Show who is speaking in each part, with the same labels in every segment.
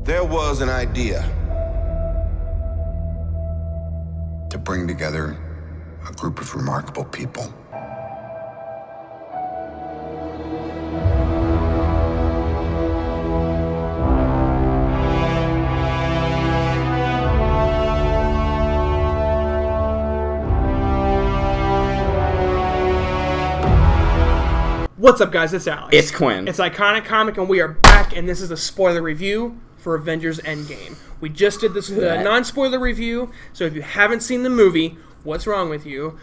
Speaker 1: There was an idea to bring together a group of remarkable people.
Speaker 2: What's up, guys? It's Alex.
Speaker 3: It's Quinn.
Speaker 2: It's Iconic Comic, and we are back, and this is a spoiler review for Avengers Endgame. We just did this non-spoiler review, so if you haven't seen the movie, what's wrong with you?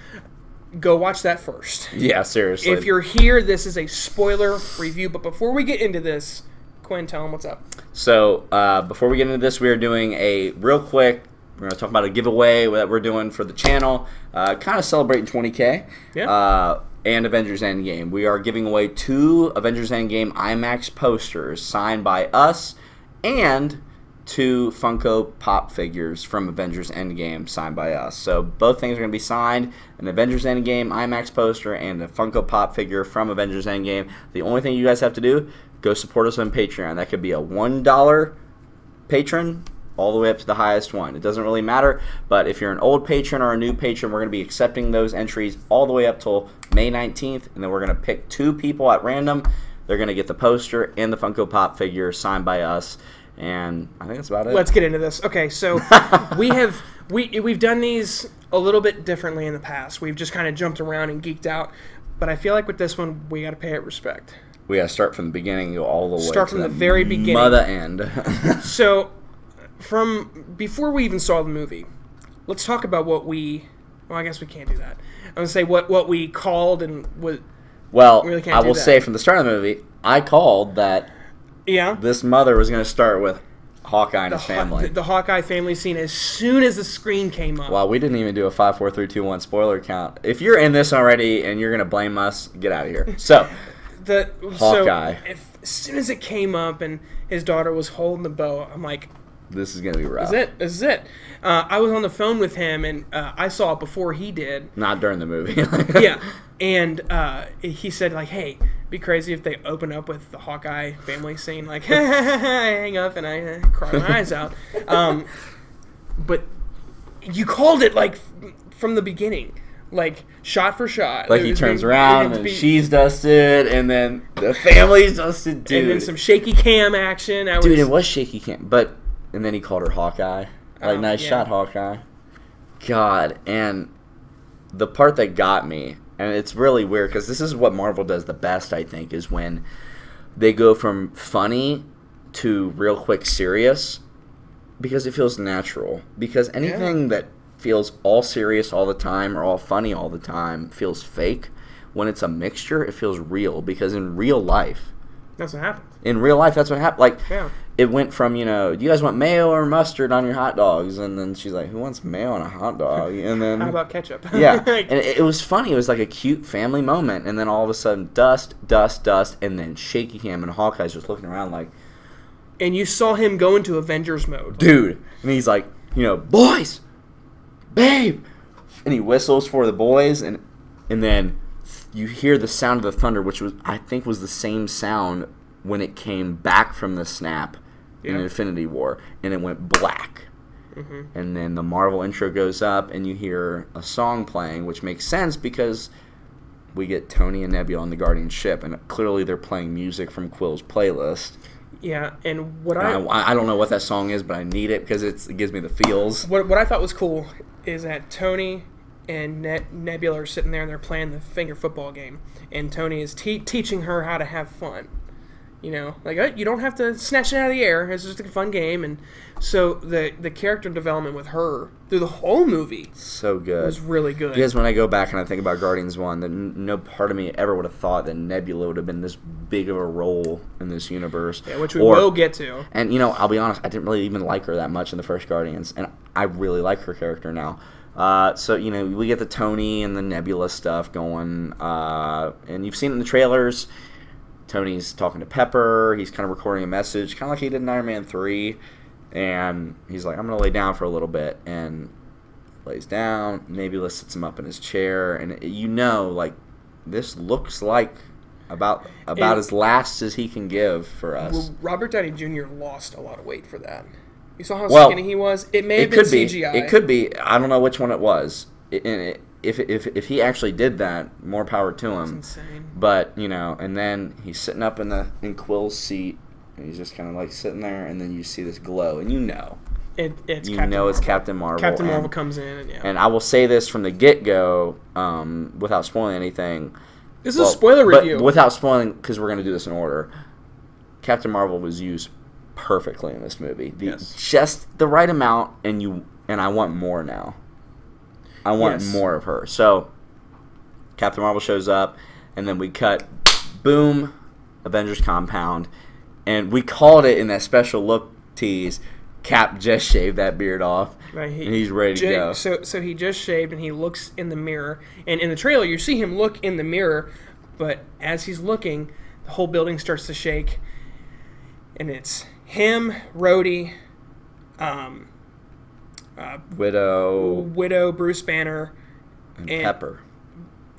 Speaker 2: Go watch that first.
Speaker 3: Yeah, seriously.
Speaker 2: If you're here, this is a spoiler review, but before we get into this, Quinn, tell them what's up.
Speaker 3: So, before we get into this, we are doing a real quick, we're going to talk about a giveaway that we're doing for the channel, kind of celebrating 20K.
Speaker 2: Yeah.
Speaker 3: And Avengers Endgame. We are giving away 2 Avengers Endgame IMAX posters signed by us and 2 Funko Pop figures from Avengers Endgame signed by us. So both things are going to be signed, an Avengers Endgame IMAX poster and a Funko Pop figure from Avengers Endgame. The only thing you guys have to do, go support us on Patreon. That could be a $1 patron all the way up to the highest one. It doesn't really matter, but if you're an old patron or a new patron, we're going to be accepting those entries all the way up till May 19th, and then we're going to pick 2 people at random. They're going to get the poster and the Funko Pop figure signed by us, and I think that's about it.
Speaker 2: Let's get into this. Okay, so we've done these a little bit differently in the past. We've just kind of jumped around and geeked out, but I feel like with this one, we got to pay it respect.
Speaker 3: We got to start from the beginning and go all the way
Speaker 2: Start
Speaker 3: to
Speaker 2: from the very beginning.
Speaker 3: Mother end.
Speaker 2: So, before we even saw the movie, let's talk about what we... Well, I guess we can't do that. I'm going to say what we called and what...
Speaker 3: Well,
Speaker 2: really can't
Speaker 3: I
Speaker 2: do
Speaker 3: will
Speaker 2: that.
Speaker 3: say from the start of the movie, I called that this mother was going to start with Hawkeye and his family.
Speaker 2: The Hawkeye family scene as soon as the screen came up.
Speaker 3: Well, we didn't even do a 5, 4, 3, 2, 1 spoiler count. If you're in this already and you're going to blame us, get out of here. So, Hawkeye.
Speaker 2: As soon as it came up and his daughter was holding the bow, I'm like...
Speaker 3: This is going to be rough.
Speaker 2: This is it. I was on the phone with him, and I saw it before he did.
Speaker 3: Not during the movie.
Speaker 2: Yeah. And he said, like, hey, it'd be crazy if they open up with the Hawkeye family scene. Like, I hang up and I cry my eyes out. But you called it, like, from the beginning. Like, shot for shot.
Speaker 3: Like, he turns around, and she's dusted, and then the family's dusted, dude.
Speaker 2: And then some shaky cam action.
Speaker 3: Dude, it was shaky cam. But... And then he called her Hawkeye. Like, nice shot, Hawkeye. God. And the part that got me, and it's really weird, because this is what Marvel does the best, I think, is when they go from funny to real quick serious, because it feels natural. Because anything that feels all serious all the time or all funny all the time feels fake. When it's a mixture, it feels real. Because in real life...
Speaker 2: That's what happened.
Speaker 3: In real life, that's what happened. Like, it went from, you know, do you guys want mayo or mustard on your hot dogs? And then she's like, who wants mayo on a hot dog? And then...
Speaker 2: How about ketchup?
Speaker 3: Yeah. And it was funny. It was like a cute family moment. And then all of a sudden, dust, and then shaky cam, and Hawkeye's just looking around like...
Speaker 2: And you saw him go into Avengers mode.
Speaker 3: Dude. And he's like, you know, boys! Babe! And he whistles for the boys, and then... You hear the sound of the thunder, which was I think was the same sound when it came back from the snap in Infinity War, and it went black. And then the Marvel intro goes up, and you hear a song playing, which makes sense because we get Tony and Nebula on the Guardian ship, and clearly they're playing music from Quill's playlist.
Speaker 2: Yeah, and
Speaker 3: I don't know what that song is, but I need it because it gives me the feels.
Speaker 2: What I thought was cool is that Tony and Nebula are sitting there and they're playing the finger football game, and Tony is teaching her how to have fun. You know, like, oh, you don't have to snatch it out of the air. It's just a fun game. And so the character development with her through the whole movie
Speaker 3: so good.
Speaker 2: Was really good.
Speaker 3: Because when I go back and I think about Guardians 1, then no part of me ever would have thought that Nebula would have been this big of a role in this universe.
Speaker 2: Yeah, which we will get to.
Speaker 3: And, you know, I'll be honest, I didn't really even like her that much in the first Guardians, and I really like her character now. So, you know, we get the Tony and the Nebula stuff going, and you've seen it in the trailers. Tony's talking to Pepper. He's kind of recording a message, kind of like he did in Iron Man 3. And he's like, I'm going to lay down for a little bit. And lays down. Nebula sits him up in his chair. And you know, like, this looks like about
Speaker 2: And-
Speaker 3: as last as he can give for us.
Speaker 2: Well, Robert Downey Jr. lost a lot of weight for that. You saw how
Speaker 3: Well,
Speaker 2: skinny he was? It may have
Speaker 3: It
Speaker 2: been
Speaker 3: could be.
Speaker 2: CGI.
Speaker 3: It could be. I don't know which one it was. If he actually did that, more power to him.
Speaker 2: That's insane.
Speaker 3: But and then he's sitting up in Quill's seat, and he's just kind of like sitting there, and then you see this glow, and
Speaker 2: It's
Speaker 3: it's
Speaker 2: Marvel.
Speaker 3: Captain Marvel.
Speaker 2: Captain Marvel comes in, and
Speaker 3: And I will say this from the get-go, without spoiling anything.
Speaker 2: This is a spoiler review.
Speaker 3: But without spoiling, because we're going to do this in order. Captain Marvel was used perfectly in this movie.
Speaker 2: Yes.
Speaker 3: Just the right amount, and I want more now. I want
Speaker 2: Yes.
Speaker 3: more of her. So, Captain Marvel shows up, and then we cut, boom, Avengers compound, and we called it in that special look tease. Cap just shaved that beard off,
Speaker 2: Right,
Speaker 3: and he's ready to go.
Speaker 2: So he just shaved, and he looks in the mirror. And in the trailer, you see him look in the mirror, but as he's looking, the whole building starts to shake. And it's him, Rhodey,
Speaker 3: Widow,
Speaker 2: Bruce Banner,
Speaker 3: and
Speaker 2: and
Speaker 3: Pepper.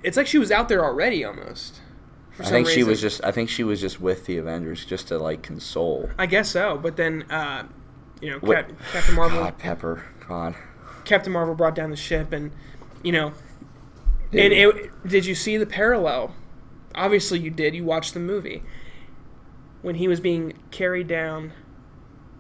Speaker 2: it's like she was out there already almost. For
Speaker 3: I
Speaker 2: some
Speaker 3: think
Speaker 2: reason.
Speaker 3: I think she was just with the Avengers just to like console.
Speaker 2: I guess so, but then Captain Marvel.
Speaker 3: God, Pepper. God.
Speaker 2: Captain Marvel brought down the ship, and
Speaker 3: Did
Speaker 2: did you see the parallel? Obviously, you did. You watched the movie when he was being carried down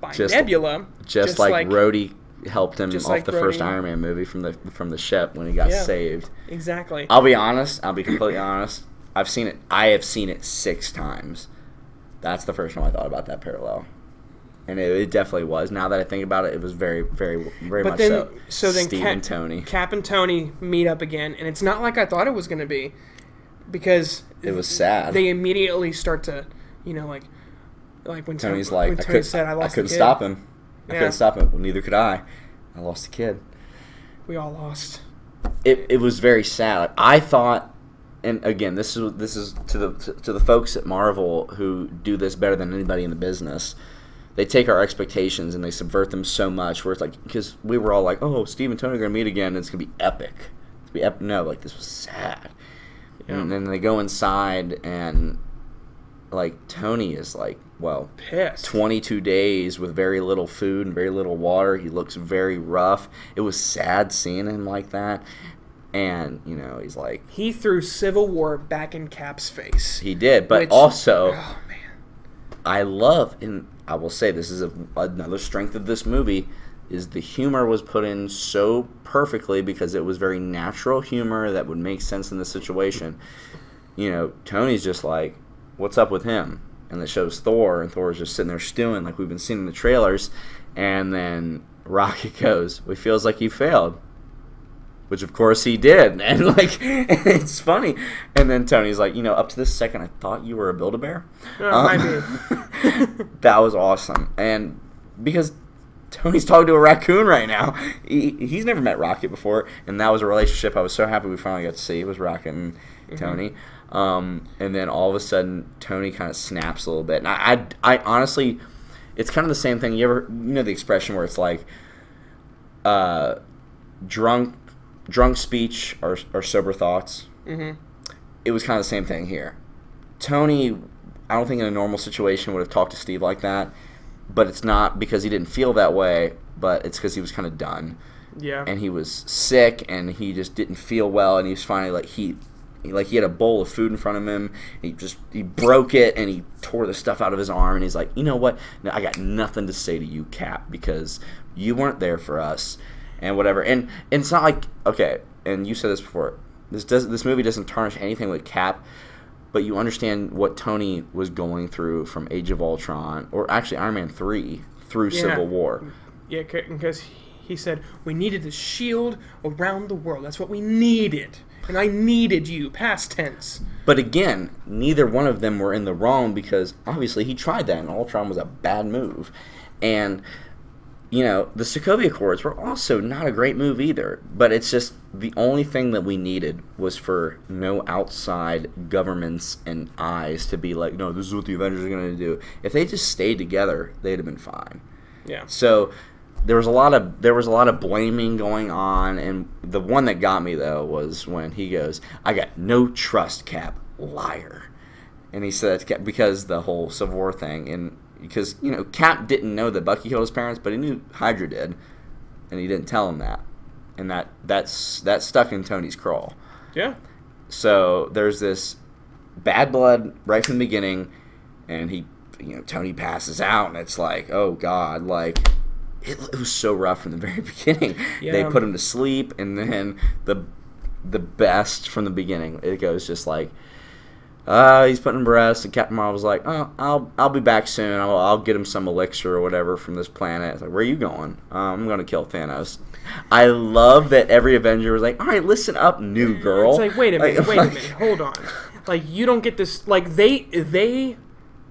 Speaker 2: by Nebula,
Speaker 3: just like Rhodey helped him
Speaker 2: just
Speaker 3: off
Speaker 2: like
Speaker 3: the first
Speaker 2: Rhodey.
Speaker 3: Iron Man movie from the ship when he got
Speaker 2: Yeah.
Speaker 3: saved.
Speaker 2: Exactly.
Speaker 3: I'll be honest. I'll be completely honest. I've seen it. I have seen it 6 times. That's the first time I thought about that parallel, and it definitely was. Now that I think about it, it was very, very, very
Speaker 2: But
Speaker 3: much
Speaker 2: then,
Speaker 3: so.
Speaker 2: then
Speaker 3: Steve and Tony.
Speaker 2: Cap and Tony meet up again, and it's not like I thought it was going to be, because
Speaker 3: It was sad.
Speaker 2: They immediately start to, like when
Speaker 3: Tony's
Speaker 2: Tony,
Speaker 3: like,
Speaker 2: when Tony said, "I lost
Speaker 3: couldn't
Speaker 2: the kid."
Speaker 3: stop him. I
Speaker 2: Yeah.
Speaker 3: couldn't stop him. Well, neither could I. I lost a kid.
Speaker 2: We all lost.
Speaker 3: It was very sad. Like, I thought, and again, this is to the folks at Marvel who do this better than anybody in the business. They take our expectations and they subvert them so much. Where it's like, because we were all like, "Oh, Steve and Tony are gonna meet again. And it's gonna be epic." No, like this was sad.
Speaker 2: Yeah.
Speaker 3: And then they go inside and like Tony is like, well,
Speaker 2: Pissed.
Speaker 3: 22 days with very little food and very little water. He looks very rough. It was sad seeing him like that. And, he's like...
Speaker 2: He threw Civil War back in Cap's face.
Speaker 3: He did, but
Speaker 2: Which-
Speaker 3: also...
Speaker 2: Oh, man.
Speaker 3: I love, and I will say this is another strength of this movie, is the humor was put in so perfectly because it was very natural humor that would make sense in the situation. Tony's just like, what's up with him? And it shows Thor, and Thor's just sitting there stewing like we've been seeing in the trailers. And then Rocket goes, "It feels like you failed." Which, of course, he did. And, it's funny. And then Tony's like, up to this second, I thought you were a Build-A-Bear.
Speaker 2: Might be.
Speaker 3: That was awesome. And because Tony's talking to a raccoon right now. He's never met Rocket before. And that was a relationship I was so happy we finally got to see. It was Rocket and Tony. And then all of a sudden, Tony kind of snaps a little bit. And I honestly, it's kind of the same thing. You know the expression where it's like, drunk speech or sober thoughts. Mm-hmm. It was kind of the same thing here. Tony, I don't think in a normal situation would have talked to Steve like that, but it's not because he didn't feel that way, but it's because he was kind of done.
Speaker 2: Yeah.
Speaker 3: And he was sick, and he just didn't feel well, and he was finally like he had a bowl of food in front of him. He broke it, and he tore the stuff out of his arm, and he's like, you know what? No, I got nothing to say to you, Cap, because you weren't there for us. And whatever, and it's not like, okay, and you said this before, this movie doesn't tarnish anything with Cap, but you understand what Tony was going through from Age of Ultron, or actually Iron Man 3, through Civil War.
Speaker 2: Yeah, because he said, we needed the shield around the world. That's what we needed. And I needed you, past tense.
Speaker 3: But again, neither one of them were in the wrong, because obviously he tried that, and Ultron was a bad move. And the Sokovia Accords were also not a great move either, but it's just the only thing that we needed was for no outside governments and eyes to be like, no, this is what the Avengers are going to do. If they just stayed together, they'd have been fine.
Speaker 2: Yeah.
Speaker 3: So there was a lot of blaming going on, and the one that got me though was when he goes, "I got no trust, Cap, liar." And he said, because the whole Civil War thing, and because, you know, Cap didn't know that Bucky killed his parents, but he knew Hydra did, and he didn't tell him that. And that stuck in Tony's craw.
Speaker 2: Yeah.
Speaker 3: So there's this bad blood right from the beginning, and Tony passes out, and it's like, oh God, like it was so rough from the very beginning.
Speaker 2: Yeah.
Speaker 3: They put him to sleep, and then the best from the beginning, it goes just like, he's putting breasts, and Captain Marvel's like, oh, I'll be back soon. I'll get him some elixir or whatever from this planet. It's like, where are you going? I'm going to kill Thanos. I love that every Avenger was like, all right, listen up, new girl.
Speaker 2: It's like, wait a minute, hold on. Like, you don't get this. Like, they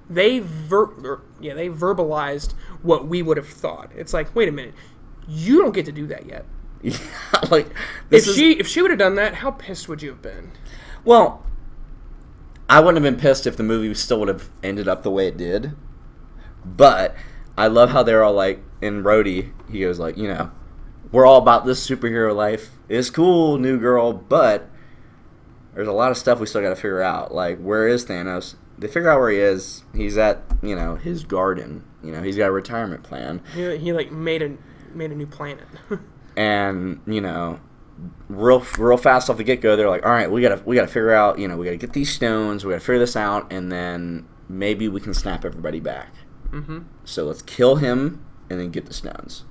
Speaker 2: verbalized what we would have thought. It's like, wait a minute, you don't get to do that yet.
Speaker 3: Yeah, like
Speaker 2: if she would have done that, how pissed would you have been?
Speaker 3: Well, I wouldn't have been pissed if the movie still would have ended up the way it did. But I love how they're all like, in Rhodey, he goes like, you know, we're all about this superhero life. It's cool, new girl, but there's a lot of stuff we still got to figure out. Like, where is Thanos? They figure out where he is. He's at, you know, his garden. You know, he's got a retirement plan.
Speaker 2: He like made a new planet.
Speaker 3: And, you know, real fast off the get-go, they're like, all right, we gotta figure out, you know, we gotta get these stones, we gotta figure this out, and then maybe we can snap everybody back.
Speaker 2: Mm-hmm.
Speaker 3: So let's kill him and then get the stones.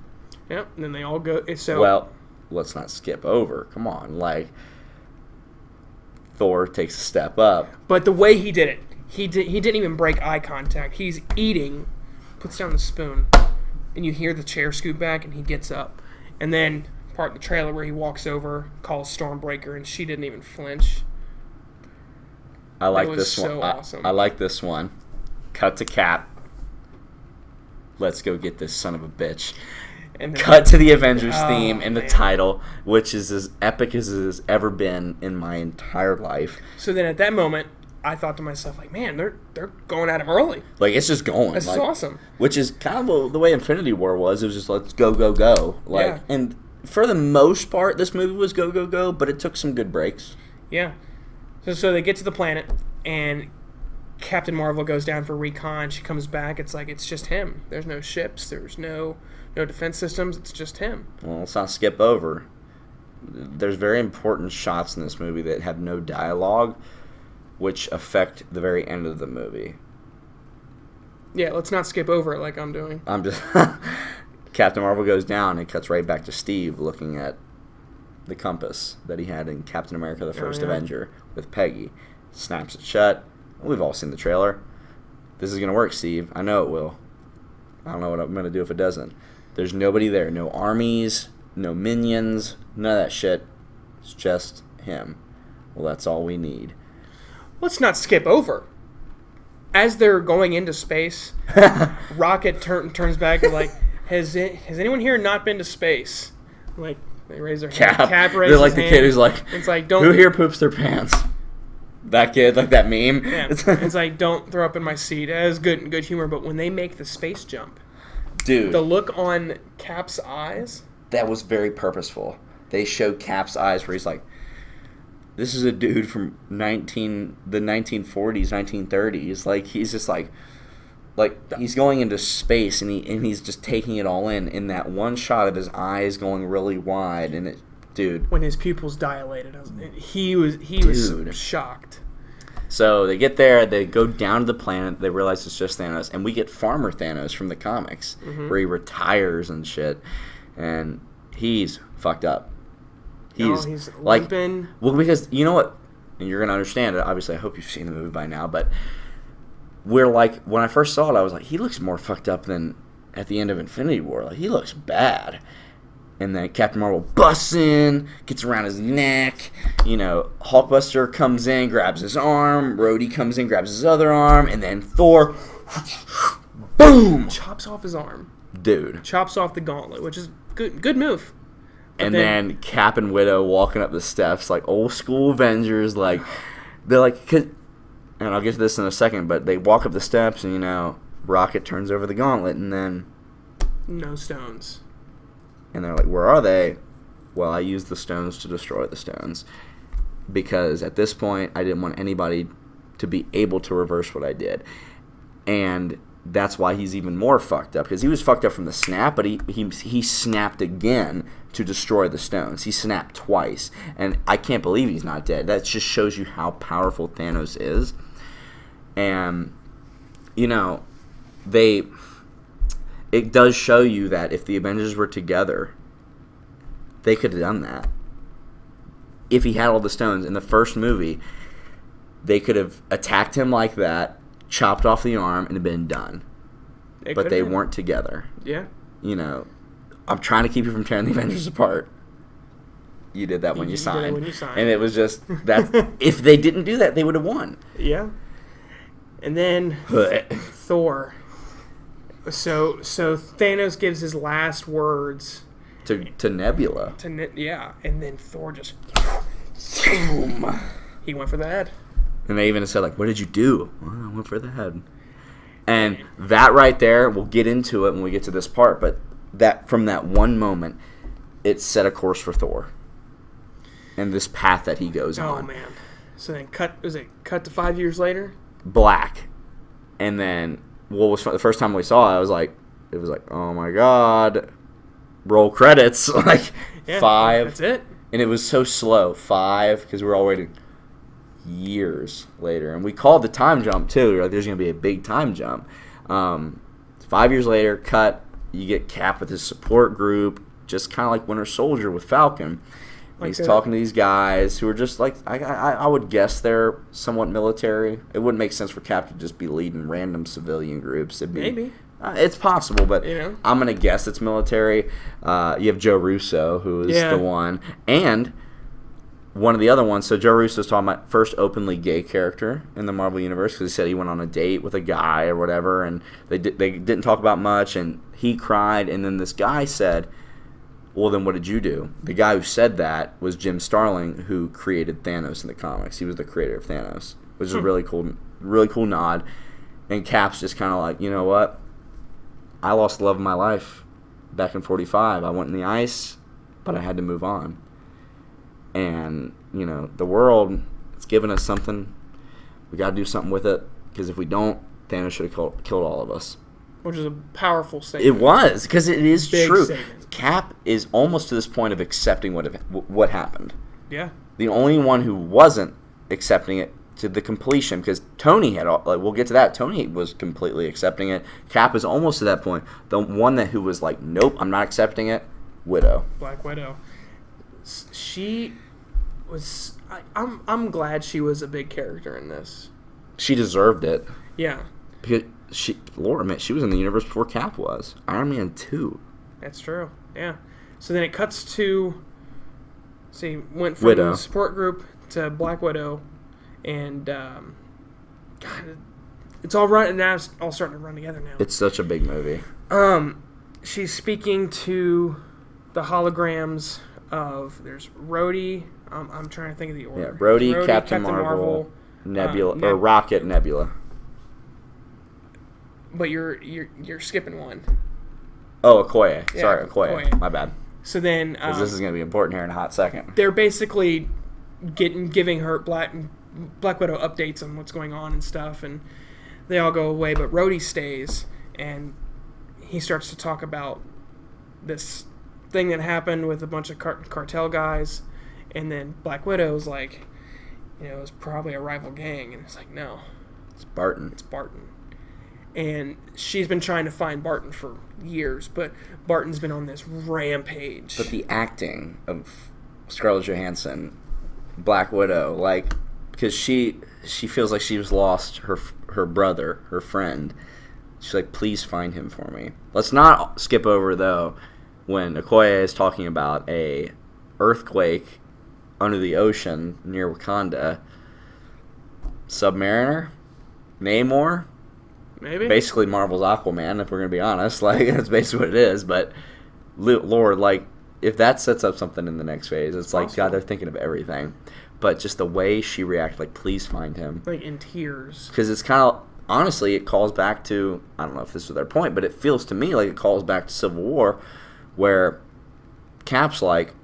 Speaker 2: Yep, and then they all go. So
Speaker 3: well, let's not skip over. Come on, like, Thor takes a step up.
Speaker 2: But the way he did it, he didn't even break eye contact. He's eating, puts down the spoon, and you hear the chair scoot back, and he gets up. And then part of the trailer where he walks over, calls Stormbreaker, and she didn't even flinch.
Speaker 3: I like
Speaker 2: was
Speaker 3: this
Speaker 2: so
Speaker 3: one.
Speaker 2: awesome.
Speaker 3: I like this one. Cut to Cap. Let's go get this son of a bitch.
Speaker 2: And then,
Speaker 3: Cut to the Avengers theme and the
Speaker 2: man.
Speaker 3: title, which is as epic as it has ever been in my entire life.
Speaker 2: So then at that moment, I thought to myself, like, man, they're going at him early.
Speaker 3: Like, it's just going.
Speaker 2: This is awesome.
Speaker 3: Which is kind of the way Infinity War was. It was just, let's go, go, go. Like,
Speaker 2: Yeah.
Speaker 3: And for the most part, this movie was go, go, go, but it took some good breaks.
Speaker 2: Yeah. So they get to the planet, and Captain Marvel goes down for recon. She comes back. It's like, it's just him. There's no ships. There's no defense systems. It's just him.
Speaker 3: Well, let's not skip over. There's very important shots in this movie that have no dialogue, which affect the very end of the movie.
Speaker 2: Yeah, let's not skip over it like I'm doing.
Speaker 3: I'm just... Captain Marvel goes down and cuts right back to Steve looking at the compass that he had in Captain America the First Avenger with Peggy. Snaps it shut. We've all seen the trailer. This is going to work, Steve. I know it will. I don't know what I'm going to do if it doesn't. There's nobody there. No armies, no minions, none of that shit. It's just him. Well, that's all we need.
Speaker 2: Let's not skip over. As they're going into space, Rocket turns back and like, has anyone here not been to space? Like, they raise their hand. Cap raises
Speaker 3: They're like
Speaker 2: his
Speaker 3: the
Speaker 2: hand.
Speaker 3: kid who's like,
Speaker 2: It's like, don't.
Speaker 3: who here poops their pants? That kid, like that meme.
Speaker 2: Yeah. It's like, don't throw up in my seat. That is good humor. But when they make the space jump,
Speaker 3: dude,
Speaker 2: the look on Cap's eyes,
Speaker 3: that was very purposeful. They showed Cap's eyes where he's like, this is a dude from the 1940s, 1930s. Like, he's just like he's going into space and he's just taking it all in that one shot of his eyes going really wide, and it, dude,
Speaker 2: when his pupils dilated, he was shocked.
Speaker 3: So they get there, they go down to the planet, they realize it's just Thanos, and we get Farmer Thanos from the comics, where he retires and shit, and he's fucked up.
Speaker 2: He's
Speaker 3: like,
Speaker 2: limping.
Speaker 3: well, because you know what, and you're gonna understand it. Obviously, I hope you've seen the movie by now, but we're like, when I first saw it, I was like, he looks more fucked up than at the end of Infinity War. Like, he looks bad. And then Captain Marvel busts in, gets around his neck. You know, Hulkbuster comes in, grabs his arm. Rhodey comes in, grabs his other arm. And then Thor, boom!
Speaker 2: Chops off his arm.
Speaker 3: Dude.
Speaker 2: Chops off the gauntlet, which is good move. But
Speaker 3: and then Cap and Widow walking up the steps like old school Avengers. Like, they're like, and I'll get to this in a second, but they walk up the steps and, you know, Rocket turns over the gauntlet and then...
Speaker 2: no stones.
Speaker 3: And they're like, where are they? Well, I used the stones to destroy the stones. Because at this point, I didn't want anybody to be able to reverse what I did. And that's why he's even more fucked up, because he was fucked up from the snap, but he snapped again to destroy the stones. He snapped twice, and I can't believe he's not dead. That just shows you how powerful Thanos is. And you know, it does show you that if the Avengers were together, they could have done that. If he had all the stones in the first movie, they could have attacked him like that, chopped off the arm, and been done. But they weren't together.
Speaker 2: Yeah.
Speaker 3: You know, I'm trying to keep you from tearing the Avengers apart. You did that when you signed.
Speaker 2: Did that when you signed.
Speaker 3: And it was just that. If they didn't do that, they would have won.
Speaker 2: Yeah. And then Thor. So Thanos gives his last words
Speaker 3: to Nebula.
Speaker 2: Yeah, and then Thor just
Speaker 3: Boom.
Speaker 2: He went for the head.
Speaker 3: And they even said, like, what did you do? Well, I went for the head. And that right there, we'll get into it when we get to this part, but that from that one moment, it set a course for Thor. And this path that he goes on.
Speaker 2: Oh, man. So then cut to 5 years later?
Speaker 3: Black. And then, what was the first time we saw it, it was like, oh my God. Roll credits. Like,
Speaker 2: yeah,
Speaker 3: 5.
Speaker 2: That's it.
Speaker 3: And it was so slow. 5, because we were all waiting years later. And we called the time jump, too. We were like, there's going to be a big time jump. 5 years later, cut. You get Cap with his support group, just kind of like Winter Soldier with Falcon. He's talking to these guys who are just like, I would guess they're somewhat military. It wouldn't make sense for Cap to just be leading random civilian groups.
Speaker 2: Maybe.
Speaker 3: It's possible, but
Speaker 2: you know?
Speaker 3: I'm going to guess it's military. You have Joe Russo, who is the one. And one of the other ones, so Joe Russo's talking about first openly gay character in the Marvel Universe, because he said he went on a date with a guy or whatever, and they didn't talk about much, and he cried, and then this guy said, well, then what did you do? The guy who said that was Jim Starlin, who created Thanos in the comics. He was the creator of Thanos, which is a really cool nod. And Cap's just kind of like, you know what? I lost the love of my life back in 45. I went in the ice, but I had to move on. And, you know, the world, it's given us something. We got to do something with it, because if we don't, Thanos should have killed all of us.
Speaker 2: Which is a powerful statement.
Speaker 3: It was, because it is
Speaker 2: Big
Speaker 3: true.
Speaker 2: Statement.
Speaker 3: Cap is almost to this point of accepting what happened.
Speaker 2: Yeah.
Speaker 3: The only one who wasn't accepting it to the completion, because Tony had, we'll get to that. Tony was completely accepting it. Cap is almost to that point. The one who was like, nope, I'm not accepting it, Widow.
Speaker 2: Black Widow. She was. I'm glad she was a big character in this.
Speaker 3: She deserved it.
Speaker 2: Yeah.
Speaker 3: Because she was in the universe before Cap was. Iron Man 2.
Speaker 2: That's true. Yeah. So then it cuts to. See, went from
Speaker 3: Widow.
Speaker 2: the support group to Black Widow, and God, it's all running now. It's all starting to run together now.
Speaker 3: It's such a big movie.
Speaker 2: She's speaking to the holograms of there's Rhodey. I'm trying to think of the order.
Speaker 3: Yeah, Rhodey, Captain Marvel, Nebula, or Rocket, Nebula.
Speaker 2: But you're skipping one.
Speaker 3: Oh, Okoye.
Speaker 2: Yeah,
Speaker 3: Sorry, Okoye.
Speaker 2: Okoye.
Speaker 3: My bad.
Speaker 2: So then,
Speaker 3: Because this is going to be important here in a hot second.
Speaker 2: they're basically giving her Black Widow updates on what's going on and stuff, and they all go away. But Rhodey stays, and he starts to talk about this thing that happened with a bunch of cartel guys, and then Black Widow's like, it was probably a rival gang, and it's like, no,
Speaker 3: It's Barton.
Speaker 2: it's Barton. And she's been trying to find Barton for years, but Barton's been on this rampage.
Speaker 3: But the acting of Scarlett Johansson, Black Widow, because she feels like she's lost her brother, her friend. She's like, please find him for me. Let's not skip over, though, when Okoye is talking about a earthquake under the ocean near Wakanda. Submariner? Namor?
Speaker 2: Maybe.
Speaker 3: Basically Marvel's Aquaman, if we're going to be honest. That's basically what it is. But, Lord, if that sets up something in the next phase, it's like, God, they're thinking of everything. But just the way she reacted, please find him.
Speaker 2: In tears.
Speaker 3: Because it's kind of, honestly, it calls back to, I don't know if this was their point, but it feels to me like it calls back to Civil War, where Cap's like,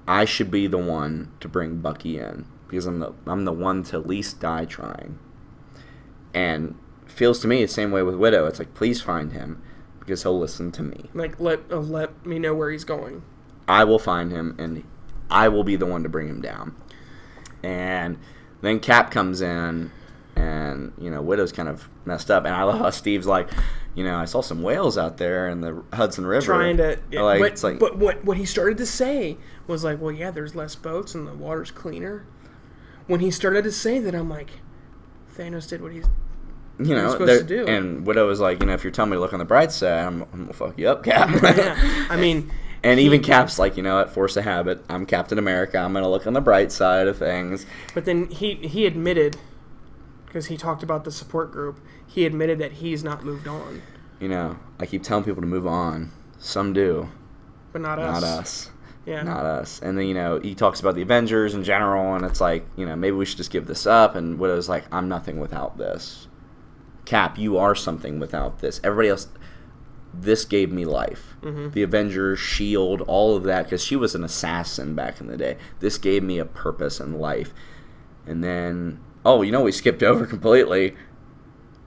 Speaker 3: I should be the one to bring Bucky in, because I'm the one to at least die trying. And feels to me the same way with Widow. It's like, please find him because he'll listen to me.
Speaker 2: Like, let me know where he's going.
Speaker 3: I will find him, and I will be the one to bring him down. And then Cap comes in, and, you know, Widow's kind of messed up. And I love how Steve's like, you know, I saw some whales out there in the Hudson River.
Speaker 2: Trying to... Yeah,
Speaker 3: like,
Speaker 2: but what he started to say was like, well, yeah, there's less boats and the water's cleaner. When he started to say that, I'm like, Thanos did what he's supposed to do.
Speaker 3: And Widow was like, you know, if you're telling me to look on the bright side, I'm going to fuck you up, Cap.
Speaker 2: Yeah, I mean...
Speaker 3: And even Cap's like, you know what, force of habit. I'm Captain America. I'm going to look on the bright side of things.
Speaker 2: But then he admitted, because he talked about the support group, he admitted that he's not moved on.
Speaker 3: You know, I keep telling people to move on. Some do.
Speaker 2: But not us.
Speaker 3: Not us.
Speaker 2: Yeah.
Speaker 3: Not us. And then, you know, he talks about the Avengers in general, and it's like, you know, maybe we should just give this up. And Widow's like, I'm nothing without this. Cap, you are something without this. Everybody else... This gave me life. Mm-hmm. The Avengers, S.H.I.E.L.D., all of that, because she was an assassin back in the day. This gave me a purpose and life. And then, oh, you know, we skipped over completely.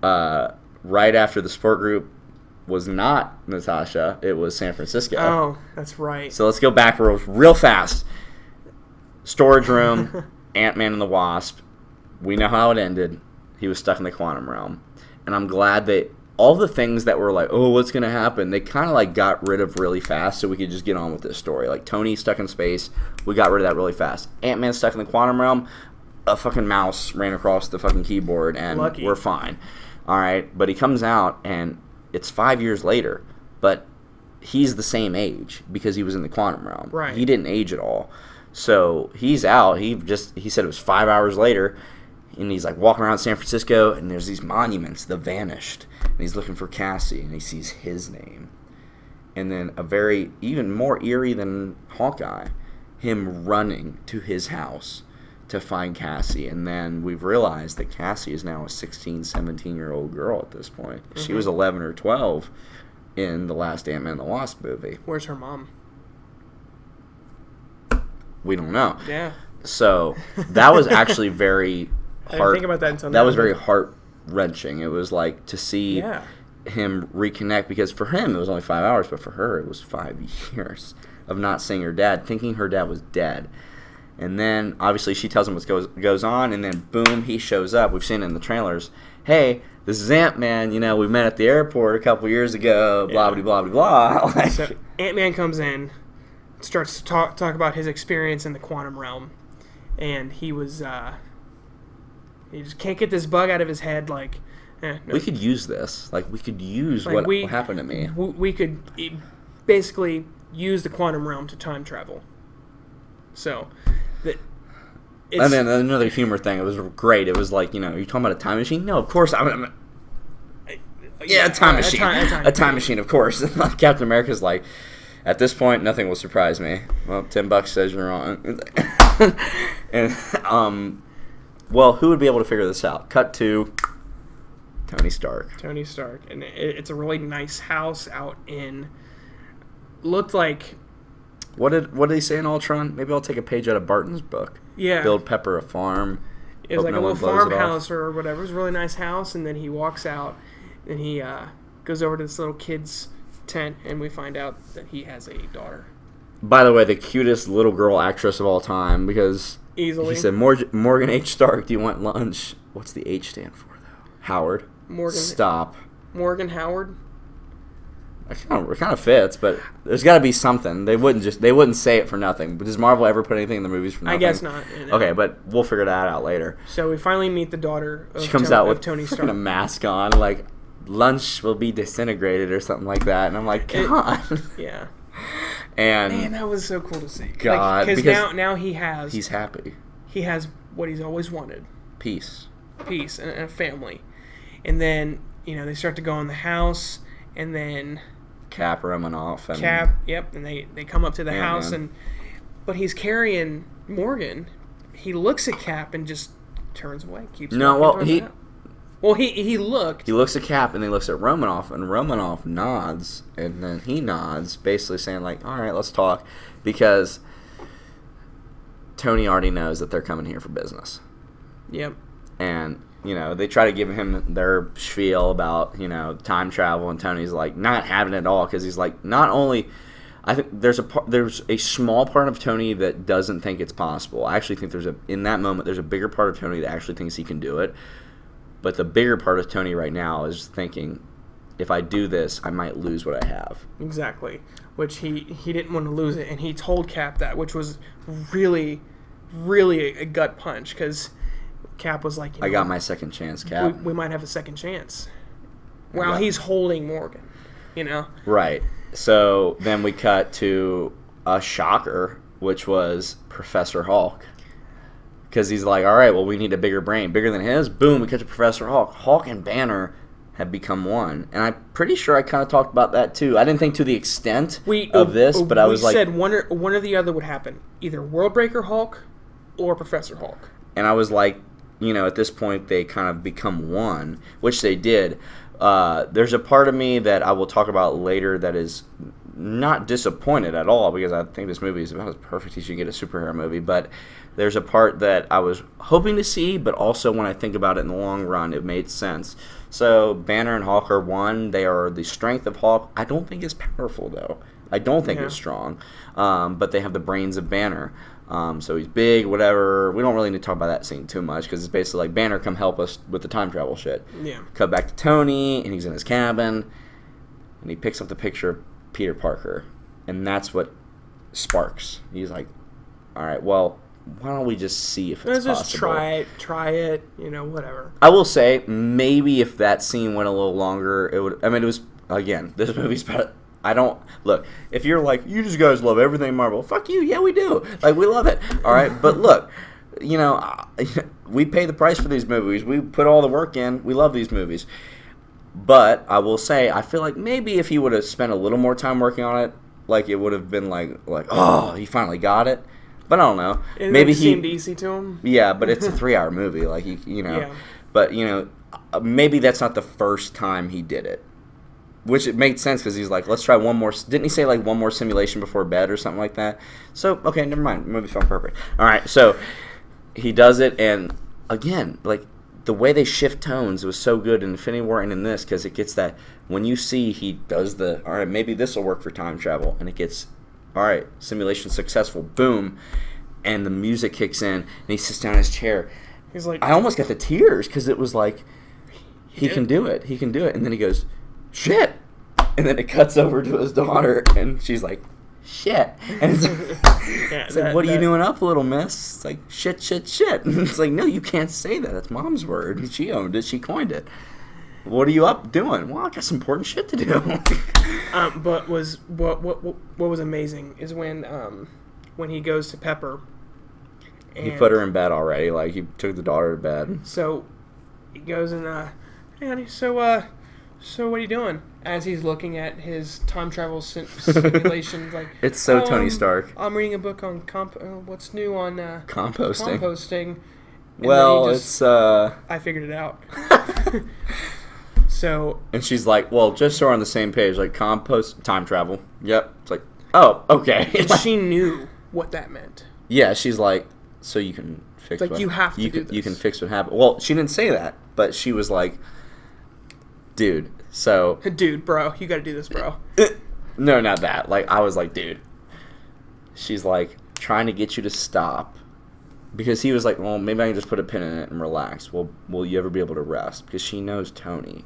Speaker 3: Right after the support group was not Natasha, it was San Francisco.
Speaker 2: Oh, that's right.
Speaker 3: So let's go back real fast. Storage room, Ant-Man and the Wasp. We know how it ended. He was stuck in the quantum realm. And I'm glad that all the things that were like, oh, what's going to happen, they kind of like got rid of really fast so we could just get on with this story. Like Tony stuck in space, we got rid of that really fast. Ant-Man stuck in the quantum realm, a fucking mouse ran across the fucking keyboard, and
Speaker 2: Lucky.
Speaker 3: We're fine. All right, but he comes out, and it's 5 years later, but he's the same age because he was in the quantum realm.
Speaker 2: Right.
Speaker 3: He didn't age at all. So he's out. He said it was 5 hours later. And he's like walking around San Francisco, and there's these monuments, the Vanished. And he's looking for Cassie, and he sees his name. And then a very, even more eerie than Hawkeye, him running to his house to find Cassie. And then we've realized that Cassie is now a 16, 17-year-old girl at this point. Mm-hmm. She was 11 or 12 in the last Ant-Man and the Wasp movie.
Speaker 2: Where's her mom?
Speaker 3: We don't know.
Speaker 2: Yeah.
Speaker 3: So that was actually very...
Speaker 2: I didn't think about that until now.
Speaker 3: That was very heart-wrenching. It was like to see him reconnect, because for him it was only 5 hours, but for her it was 5 years of not seeing her dad, thinking her dad was dead. And then obviously she tells him what goes on, and then boom, he shows up. We've seen it in the trailers. Hey, this is Ant-Man. You know, we met at the airport a couple years ago. Blah blah blah blah blah.
Speaker 2: So Ant-Man comes in, starts to talk about his experience in the quantum realm, and he was. He just can't get this bug out of his head. Like, no.
Speaker 3: We could use this. Like, we could use what happened to me.
Speaker 2: We could basically use the quantum realm to time travel. So,
Speaker 3: and then another humor thing. It was great. It was like, you know, are you talking about a time machine? No, of course. A time machine. A time machine, of course. Captain America's like, at this point, nothing will surprise me. Well, $10 says you're wrong. And well, who would be able to figure this out? Cut to Tony Stark.
Speaker 2: Tony Stark. And it's a really nice house out in... Looked like...
Speaker 3: What did he say in Ultron? Maybe I'll take a page out of Barton's book.
Speaker 2: Yeah.
Speaker 3: Build Pepper a farm.
Speaker 2: It was like a little farmhouse or whatever. It was a really nice house, and then he walks out, and he goes over to this little kid's tent, and we find out that he has a daughter. By
Speaker 3: the way, the cutest little girl actress of all time, because...
Speaker 2: Easily.
Speaker 3: He said, Morgan H. Stark, do you want lunch? What's the H stand for, though? Howard.
Speaker 2: Morgan.
Speaker 3: Stop.
Speaker 2: Morgan Howard?
Speaker 3: It kind of fits, but there's got to be something. They wouldn't say it for nothing. Does Marvel ever put anything in the movies for nothing?
Speaker 2: I guess not.
Speaker 3: Okay, but we'll figure that out later.
Speaker 2: So we finally meet the daughter of
Speaker 3: She comes out with
Speaker 2: Tony Stark.
Speaker 3: A mask on, like, lunch will be disintegrated or something like that. And I'm like, God.
Speaker 2: Yeah.
Speaker 3: And
Speaker 2: man, that was so cool to see.
Speaker 3: God,
Speaker 2: because now he's
Speaker 3: happy.
Speaker 2: He has what he's always wanted:
Speaker 3: peace,
Speaker 2: and a family. And then they start to go in the house, and then
Speaker 3: Cap running off. And
Speaker 2: and they come up to the house, but he's carrying Morgan. He looks at Cap and just turns away. He looked.
Speaker 3: He looks at Cap, and he looks at Romanoff, and Romanoff nods, and then he nods, basically saying, like, all right, let's talk, because Tony already knows that they're coming here for business.
Speaker 2: Yep.
Speaker 3: And, they try to give him their spiel about, time travel, and Tony's like not having it all because he's like, not only, I think there's a small part of Tony that doesn't think it's possible. I actually think in that moment there's a bigger part of Tony that actually thinks he can do it, but the bigger part of Tony right now is thinking, if I do this, I might lose what I have.
Speaker 2: Exactly, which he didn't want to lose it, and he told Cap that, which was really, really a gut punch, because Cap was like,
Speaker 3: I got my second chance, Cap.
Speaker 2: We might have a second chance. While he's holding Morgan,
Speaker 3: Right. So then we cut to a shocker, which was Professor Hulk. Because he's like, all right, well, we need a bigger brain. Bigger than his? Boom, we cut to Professor Hulk. Hulk and Banner have become one. And I'm pretty sure I kind of talked about that, too. I didn't think to the extent of this, but I was like...
Speaker 2: We said one or the other would happen. Either Worldbreaker Hulk or Professor Hulk.
Speaker 3: And I was like, at this point, they kind of become one, which they did. There's a part of me that I will talk about later that is not disappointed at all, because I think this movie is about as perfect as you get a superhero movie, but there's a part that I was hoping to see, but also when I think about it in the long run, it made sense. So Banner and Hulk are one. They are the strength of Hulk. I don't think it's powerful, though. I don't think it's strong, but they have the brains of Banner. So he's big, whatever. We don't really need to talk about that scene too much, because it's basically like, Banner, come help us with the time travel shit.
Speaker 2: Yeah.
Speaker 3: Cut back to Tony, and he's in his cabin, and he picks up the picture of Peter Parker, and that's what sparks. He's like, all right, well, why don't we just see if it's possible?
Speaker 2: Let's just try it, whatever.
Speaker 3: I will say, maybe if that scene went a little longer, it would. I mean, it was, again, this movie's about. I don't look. If you're like, you just guys love everything Marvel, fuck you. Yeah, we do. Like, we love it. All right, but look, we pay the price for these movies. We put all the work in. We love these movies. But I will say, I feel like maybe if he would have spent a little more time working on it, like, it would have been like, oh, he finally got it. But I don't know.
Speaker 2: Maybe he seemed easy to him.
Speaker 3: Yeah, but it's a 3-hour movie, like,
Speaker 2: Yeah.
Speaker 3: But maybe that's not the first time he did it, which it made sense, because he's like, let's try one more. Didn't he say like one more simulation before bed or something like that? So okay, never mind. The movie felt perfect. All right, so he does it, and again, like, the way they shift tones was so good in Infinity War and in this, because it gets that when you see he does the, all right, maybe this will work for time travel, and it gets, all right, simulation successful, boom, and the music kicks in, and he sits down in his chair.
Speaker 2: He's like,
Speaker 3: I almost got the tears, because it was like, he can do it, and then he goes, shit, and then it cuts over to his daughter, and she's like, shit, and it's like, what are you doing up, little miss? It's like, shit, and it's like, no, you can't say that. That's Mom's word. She owned it. She coined it. What are you up doing? Well, I got some important shit to do.
Speaker 2: But what was amazing is when he goes to Pepper.
Speaker 3: He put her in bed already. Like, he took the daughter to bed.
Speaker 2: So he goes and, hey, honey, so what are you doing? As he's looking at his time travel simulations, like,
Speaker 3: it's so Tony Stark.
Speaker 2: I'm reading a book on what's new on composting.
Speaker 3: Well,
Speaker 2: I figured it out. So,
Speaker 3: and she's like, well, just so we're on the same page, like, compost time travel. Yep. It's like, oh, okay.
Speaker 2: And she knew what that meant.
Speaker 3: Yeah, she's like, so you can fix.
Speaker 2: Like, you have to do this.
Speaker 3: You can fix what happened. Well, she didn't say that, but she was like, dude. So,
Speaker 2: dude, bro, you got to do this, bro.
Speaker 3: No, not that. Like, I was like, dude. She's like, trying to get you to stop, because he was like, well, maybe I can just put a pin in it and relax. Well, will you ever be able to rest? Because she knows Tony.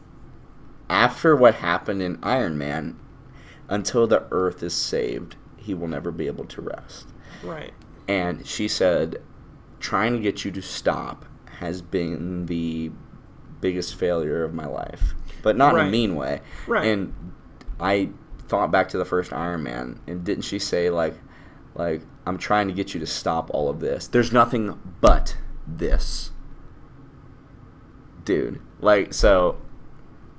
Speaker 3: After what happened in Iron Man, until the Earth is saved, he will never be able to rest.
Speaker 2: Right.
Speaker 3: And she said, trying to get you to stop has been the biggest failure of my life. But not in a mean way.
Speaker 2: Right.
Speaker 3: And I thought back to the first Iron Man, and didn't she say, like, I'm trying to get you to stop all of this. There's nothing but this. Dude. Like, so,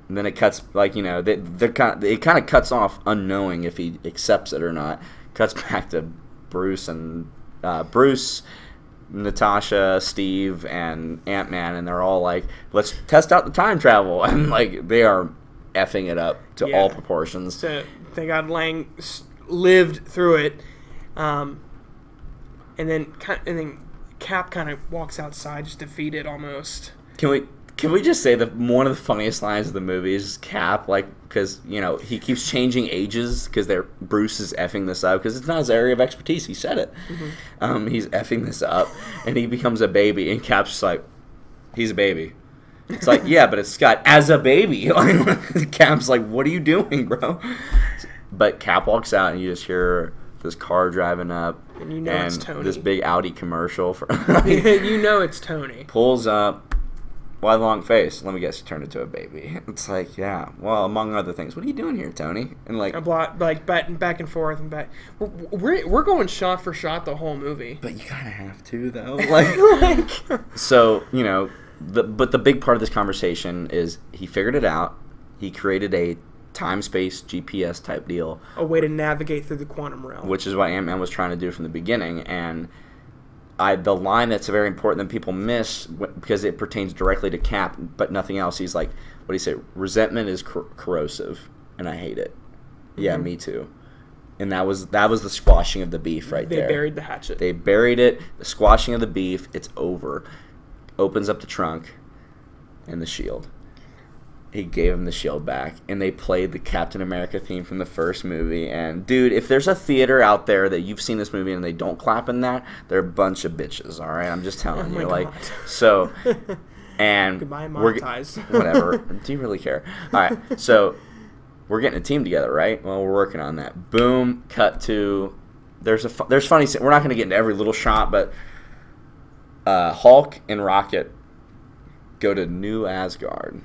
Speaker 3: and then it cuts, like, it kind of cuts off unknowing if he accepts it or not. Cuts back to Bruce, Natasha, Steve, and Ant-Man, and they're all like, let's test out the time travel. And, like, they are effing it up to all proportions.
Speaker 2: So, thank God Lang lived through it. And then Cap kind of walks outside, just defeated almost.
Speaker 3: Can Can we just say that one of the funniest lines of the movie is Cap, like, because, you know, he keeps changing ages because Bruce is effing this up because it's not his area of expertise. He said it. He's effing this up, and he becomes a baby, and Cap's just like, he's a baby. It's like, yeah, but it's Scott as a baby. Cap's like, what are you doing, bro? But Cap walks out, and you just hear this car driving up,
Speaker 2: and you know it's Tony.
Speaker 3: This big Audi commercial.
Speaker 2: You know it's Tony.
Speaker 3: Pulls up. Why the long face? Let me guess, you turned into a baby. It's like, yeah. Well, among other things, what are you doing here, Tony? And like,
Speaker 2: back and forth and back. We're going shot for shot the whole movie.
Speaker 3: But you kind of have to, though. Like, so you know, but the big part of this conversation is he figured it out. He created a time-space GPS type deal,
Speaker 2: a way to navigate through the quantum realm,
Speaker 3: which is what Ant-Man was trying to do from the beginning, and. The line that's very important that people miss because it pertains directly to Cap, but nothing else. He's like, what do you say? Resentment is corrosive, and I hate it. Yeah, me too. And that was the squashing of the beef right there.
Speaker 2: They buried the hatchet.
Speaker 3: They buried it. The squashing of the beef. It's over. Opens up the trunk, and the shield. He gave him the shield back, and they played the Captain America theme from the first movie. And, dude, if there's a theater out there that you've seen this movie and they don't clap in that, they're a bunch of bitches, all right? I'm just telling you. Like, so, and
Speaker 2: goodbye, monetize.
Speaker 3: Whatever. Do you really care? All right, so we're getting a team together, right? Well, we're working on that. Boom, cut to, there's funny, we're not going to get into every little shot, but Hulk and Rocket go to New Asgard.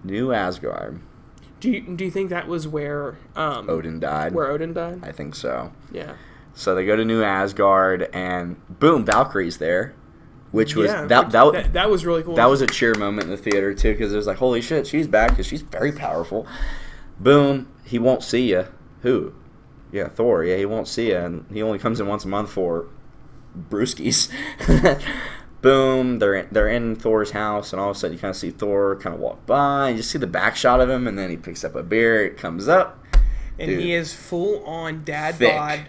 Speaker 3: New Asgard.
Speaker 2: Do you think that was where
Speaker 3: Odin died?
Speaker 2: Where Odin died?
Speaker 3: I think so.
Speaker 2: Yeah.
Speaker 3: So they go to New Asgard, and boom, Valkyrie's there, which was
Speaker 2: that was really cool.
Speaker 3: That was a cheer moment in the theater too, because it was like, holy shit, she's back, because she's very powerful. Boom, he won't see you. Who? Yeah, Thor. Yeah, he won't see you, and he only comes in once a month for brewskis. Boom, they're in Thor's house, and all of a sudden you kind of see Thor kind of walk by, and you see the back shot of him, and then he picks up a beer, it comes up.
Speaker 2: And dude, he is full-on dad bod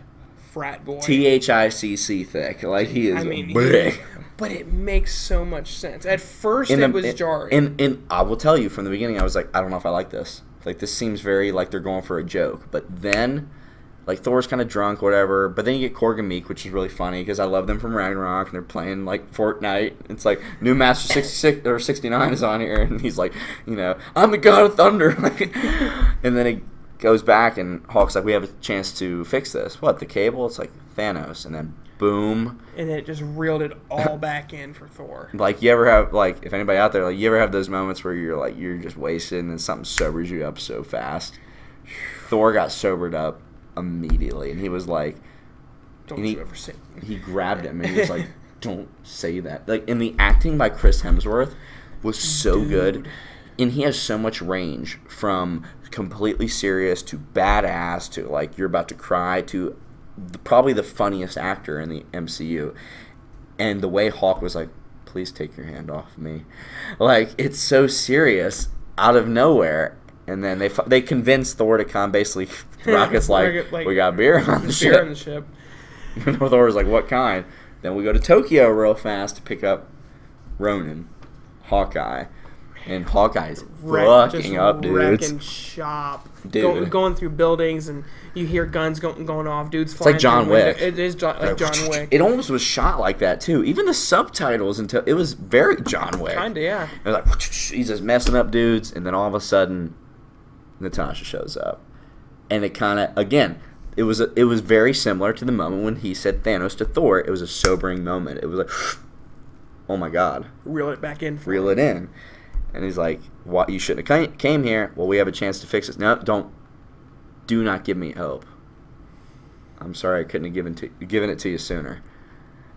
Speaker 2: frat boy.
Speaker 3: THICC thick. Like, he is big.
Speaker 2: But it makes so much sense. At first, it was jarring.
Speaker 3: And I will tell you, from the beginning, I was like, I don't know if I like this. Like, this seems very like they're going for a joke. But then... like, Thor's kind of drunk, whatever. But then you get Korg and Meek, which is really funny because I love them from Ragnarok, and they're playing, like, Fortnite. It's like, new Master 66 or 69 is on here, and he's like, you know, I'm the God of Thunder. And then he goes back, and Hulk's like, we have a chance to fix this. What, the cable? It's like Thanos. And then, boom.
Speaker 2: And then it just reeled it all back in for Thor.
Speaker 3: Like, you ever have, like, if anybody out there, like, you ever have those moments where you're, like, you're just wasted, and then something sobers you up so fast? Thor got sobered up immediately, and he was like,
Speaker 2: don't you ever say
Speaker 3: he grabbed him and he was like, don't say that. Like, and the acting by Chris Hemsworth was so good, and he has so much range from completely serious to badass to like you're about to cry to probably the funniest actor in the MCU. And the way Hulk was like, please take your hand off me, like, it's so serious out of nowhere. And then they convinced Thor to come. Basically, Rocket's like, we got beer on the ship.
Speaker 2: Beer on the ship.
Speaker 3: And Thor's like, what kind? Then we go to Tokyo real fast to pick up Ronan, Hawkeye. And Hawkeye's fucking up, dudes.
Speaker 2: Wrecking shop. Dude. Going through buildings, and you hear guns going off. Dudes flying.
Speaker 3: It's like John Wick.
Speaker 2: It is like John Wick.
Speaker 3: It almost was shot like that, too. Even the subtitles, it was very John Wick.
Speaker 2: Kind of, yeah.
Speaker 3: It was like, he's just messing up dudes, and then all of a sudden... Natasha shows up, and it kind of, again, it was very similar to the moment when he said Thanos to Thor. It was a sobering moment. It was like, oh my god,
Speaker 2: reel it back in.
Speaker 3: Reel it in, and he's like, "What? You shouldn't have came here. Well, we have a chance to fix this. No, do not give me hope. I'm sorry I couldn't have given it to you sooner."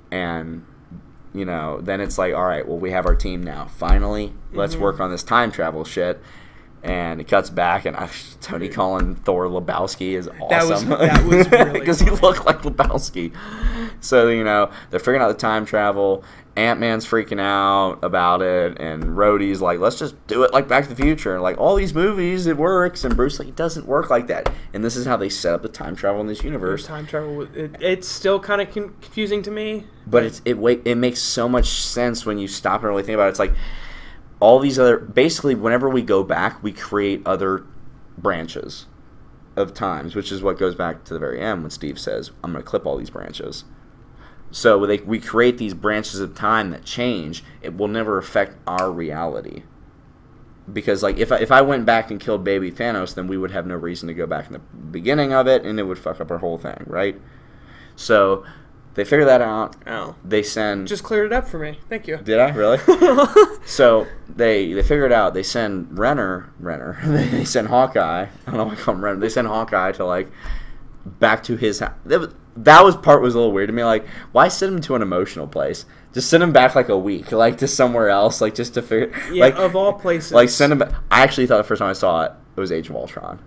Speaker 3: And you know, then it's like, all right, well, we have our team now. Finally, let's work on this time travel shit. And it cuts back, and Tony calling Thor Lebowski is awesome.
Speaker 2: That was really
Speaker 3: because he looked like Lebowski. So, you know, they're figuring out the time travel. Ant-Man's freaking out about it, and Rhodey's like, let's just do it like Back to the Future. And like, all these movies, it works. And Bruce like, it doesn't work like that. And this is how they set up the time travel in this universe.
Speaker 2: Time travel, it's still kind of confusing to me.
Speaker 3: But it makes so much sense when you stop and really think about it. It's like, all these other, basically, whenever we go back, we create other branches of times, which is what goes back to the very end when Steve says, I'm going to clip all these branches. So we create these branches of time that change. It will never affect our reality. Because, like, if I went back and killed baby Thanos, then we would have no reason to go back in the beginning of it, and it would fuck up our whole thing, right? So they figure that out.
Speaker 2: Oh.
Speaker 3: They send...
Speaker 2: Just cleared it up for me. Thank you.
Speaker 3: Did I? Really? So they figure it out. They send Renner. They send Hawkeye. I don't know why I call him Renner. They send Hawkeye to, like, back to his house. That was a little weird to me. Like, why send him to an emotional place? Just send him back, like, a week, like, to somewhere else, like, just to figure...
Speaker 2: Yeah,
Speaker 3: like,
Speaker 2: of all places.
Speaker 3: Like, send him back. I actually thought the first time I saw it, it was Age of Ultron.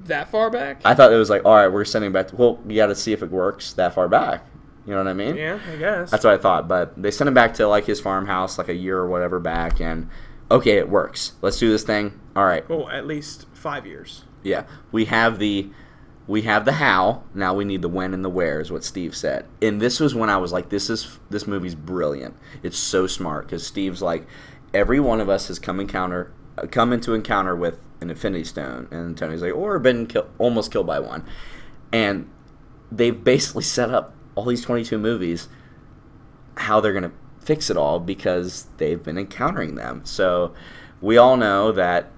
Speaker 2: That far back?
Speaker 3: I thought it was like, all right, we're sending back. Well, you got to see if it works that far back. You know what I mean?
Speaker 2: Yeah, I guess.
Speaker 3: That's what I thought. But they sent him back to, like, his farmhouse, like, a year or whatever back, and, okay, it works. Let's do this thing. All right.
Speaker 2: Well, at least 5 years.
Speaker 3: Yeah. We have the how. Now we need the when and the where is what Steve said. And this was when I was like, this movie's brilliant. It's so smart because Steve's like, every one of us has come into encounter with an Infinity Stone, and Tony's like, or been almost killed by one. And they've basically set up all these 22 movies how they're going to fix it all because they've been encountering them. So we all know that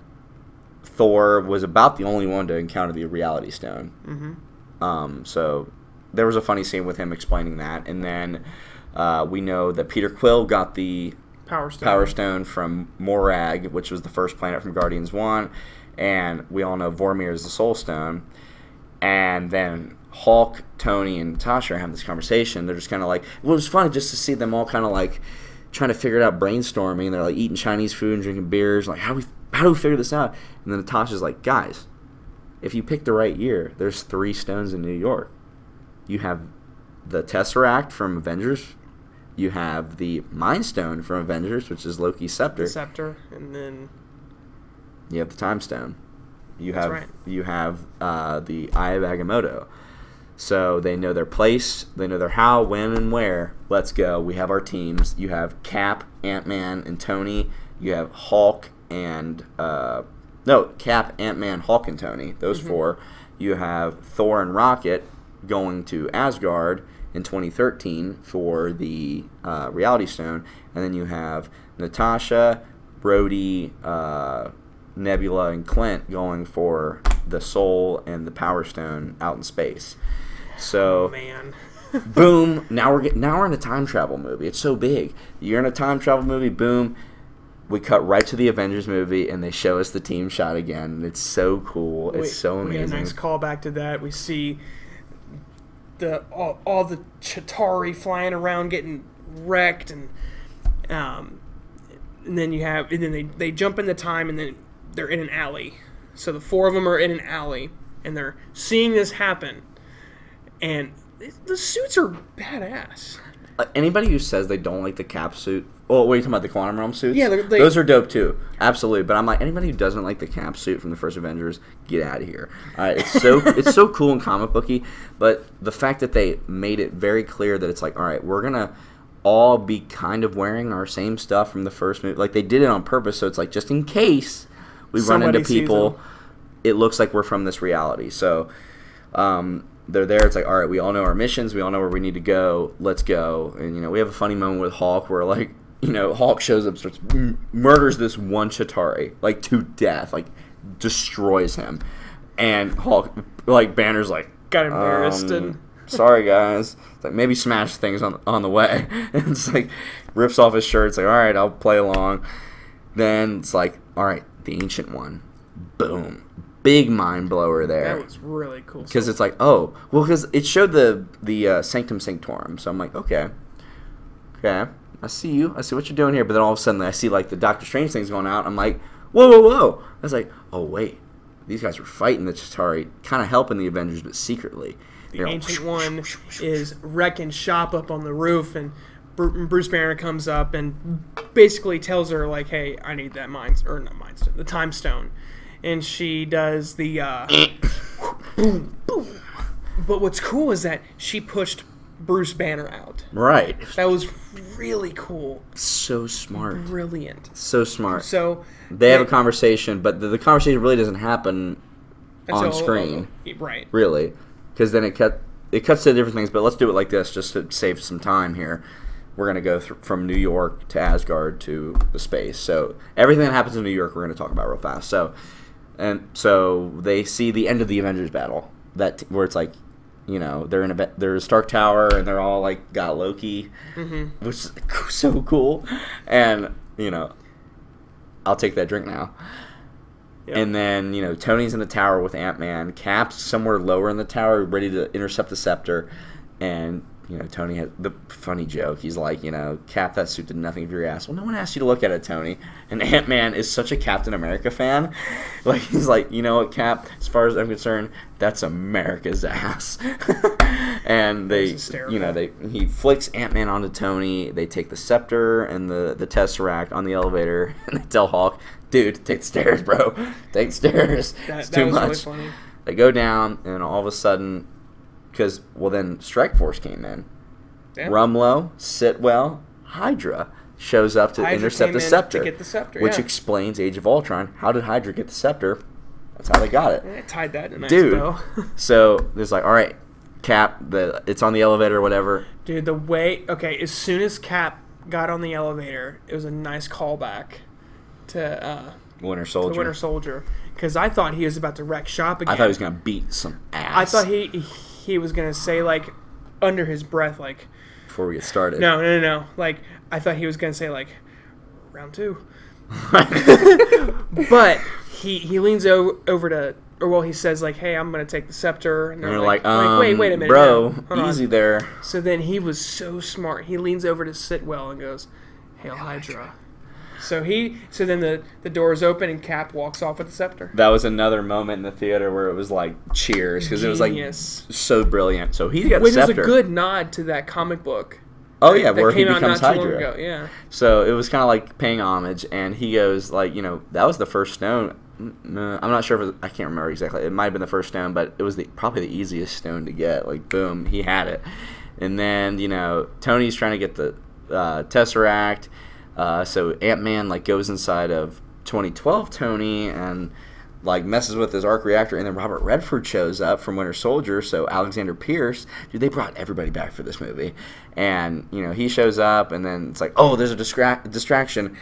Speaker 3: Thor was about the only one to encounter the Reality Stone. Mm-hmm. So there was a funny scene with him explaining that. And then we know that Peter Quill got the Power Stone from Morag, which was the first planet from Guardians 1. And we all know Vormir is the Soul Stone. And then Hulk, Tony, and Natasha are having this conversation. They're just kind of like... Well, it was funny just to see them all kind of like trying to figure it out, brainstorming. They're like eating Chinese food and drinking beers. Like, how do we figure this out? And then Natasha's like, guys, if you pick the right year, there's 3 stones in New York. You have the Tesseract from Avengers. You have the Mind Stone from Avengers, which is Loki's scepter.
Speaker 2: The scepter, and then
Speaker 3: you have the Time Stone. You have
Speaker 2: right.
Speaker 3: You have the Eye of Agamotto. So they know their place, they know their how, when, and where. Let's go. We have our teams. You have Cap, Ant-Man, and Tony. You have Hulk and Cap, Ant-Man, Hulk, and Tony. Those 4. You have Thor and Rocket going to Asgard in 2013 for the Reality Stone, and then you have Natasha, Rhodey, Nebula, and Clint going for the Soul and the Power Stone out in space. So,
Speaker 2: man.
Speaker 3: boom! Now we're in a time travel movie. It's so big. You're in a time travel movie. Boom! We cut right to the Avengers movie, and they show us the team shot again. And it's so cool. It's so amazing.
Speaker 2: We get a nice callback to that. We see all the Chitauri flying around, getting wrecked, and then they jump into time, and then they're in an alley. So the 4 of them are in an alley, and they're seeing this happen, and the suits are badass.
Speaker 3: Anybody who says they don't like the Cap suit, oh, what are you talking about, the Quantum Realm suits?
Speaker 2: Yeah,
Speaker 3: those are dope too, absolutely. But I'm like, anybody who doesn't like the Cap suit from the first Avengers, get out of here. All right, it's so cool and comic booky, but the fact that they made it very clear that it's like, all right, we're gonna all be kind of wearing our same stuff from the first movie. Like, they did it on purpose, so it's like, just in case we run into people, it looks like we're from this reality. So they're there. It's like, all right, we all know our missions. We all know where we need to go. Let's go. And, we have a funny moment with Hulk where, like, Hulk shows up, starts murders this one Chitauri, like, to death, like, destroys him. And Hulk, like, Banner's like,
Speaker 2: got embarrassed and...
Speaker 3: sorry, guys. It's like, maybe smash things on the way. And it's like, rips off his shirt. It's like, all right, I'll play along. Then it's like, all right, the Ancient One. Boom. Big mind blower there.
Speaker 2: That was really cool.
Speaker 3: Because it's like, oh, well, because it showed the Sanctum Sanctorum. So I'm like, okay, I see you. I see what you're doing here. But then all of a sudden, I see, like, the Doctor Strange things going out. I'm like, whoa. I was like, oh, wait. These guys were fighting the Chitauri, kind of helping the Avengers, but secretly.
Speaker 2: The Ancient One is wrecking shop up on the roof, and Bruce Banner comes up and basically tells her, like, hey, I need that the Time Stone. And she does the boom, boom. But what's cool is that she pushed Bruce Banner out.
Speaker 3: Right.
Speaker 2: That was really cool.
Speaker 3: So smart.
Speaker 2: Brilliant.
Speaker 3: So smart.
Speaker 2: So
Speaker 3: they have a conversation, but the conversation really doesn't happen on screen.
Speaker 2: Right.
Speaker 3: Really. Because then it cuts to different things, but let's do it like this just to save some time here. We're going to go from New York to Asgard to the space. So everything that happens in New York we're going to talk about real fast. So they see the end of the Avengers battle, where it's like, they're in a Stark Tower and they're all like got Loki, which is so cool. And I'll take that drink now. Yep. And then Tony's in the tower with Ant-Man. Cap's somewhere lower in the tower, ready to intercept the scepter, and Tony has the funny joke. He's like, Cap, that suit did nothing for your ass. Well, no one asked you to look at it, Tony. And Ant-Man is such a Captain America fan. Like, he's like, you know what, Cap? As far as I'm concerned, that's America's ass. And he flicks Ant-Man onto Tony. They take the scepter and the Tesseract on the elevator, and they tell Hulk, dude, take the stairs, bro. Take the stairs. It's too much.
Speaker 2: Really funny.
Speaker 3: They go down, and all of a sudden, then Strike Force came in. Damn. Rumlow, Sitwell, Hydra shows up to intercept the scepter, which explains Age of Ultron. How did Hydra get the scepter? That's how they got it.
Speaker 2: I tied that in a nice
Speaker 3: bow. So there's like, all right, Cap, it's on the elevator or whatever.
Speaker 2: Dude, as soon as Cap got on the elevator, it was a nice callback to
Speaker 3: Winter Soldier.
Speaker 2: Because I thought he was about to wreck shop again.
Speaker 3: I thought he was going to beat some ass.
Speaker 2: I thought he was going to say, like, under his breath, like...
Speaker 3: Before we get started.
Speaker 2: No. Like, I thought he was going to say, like, round 2. But he leans over to... Or, well, he says, like, hey, I'm going to take the scepter. And they're like, wait a minute.
Speaker 3: Bro, easy there.
Speaker 2: So then he was so smart. He leans over to Sitwell and goes, Hail Hydra. So then the doors open and Cap walks off with the scepter.
Speaker 3: That was another moment in the theater where it was like cheers because it was like so brilliant. So he got the scepter.
Speaker 2: Which was a good nod to that comic book.
Speaker 3: Oh yeah, where he becomes Hydra.
Speaker 2: Yeah.
Speaker 3: So it was kind of like paying homage, and he goes like, that was the first stone. I'm not sure if I can't remember exactly. It might have been the first stone, but it was probably the easiest stone to get. Like boom, he had it. And then Tony's trying to get the Tesseract. So Ant-Man goes inside of 2012 Tony and messes with his arc reactor, and then Robert Redford shows up from Winter Soldier. So Alexander Pierce, dude, they brought everybody back for this movie, and he shows up, and then it's like, oh, there's a distraction,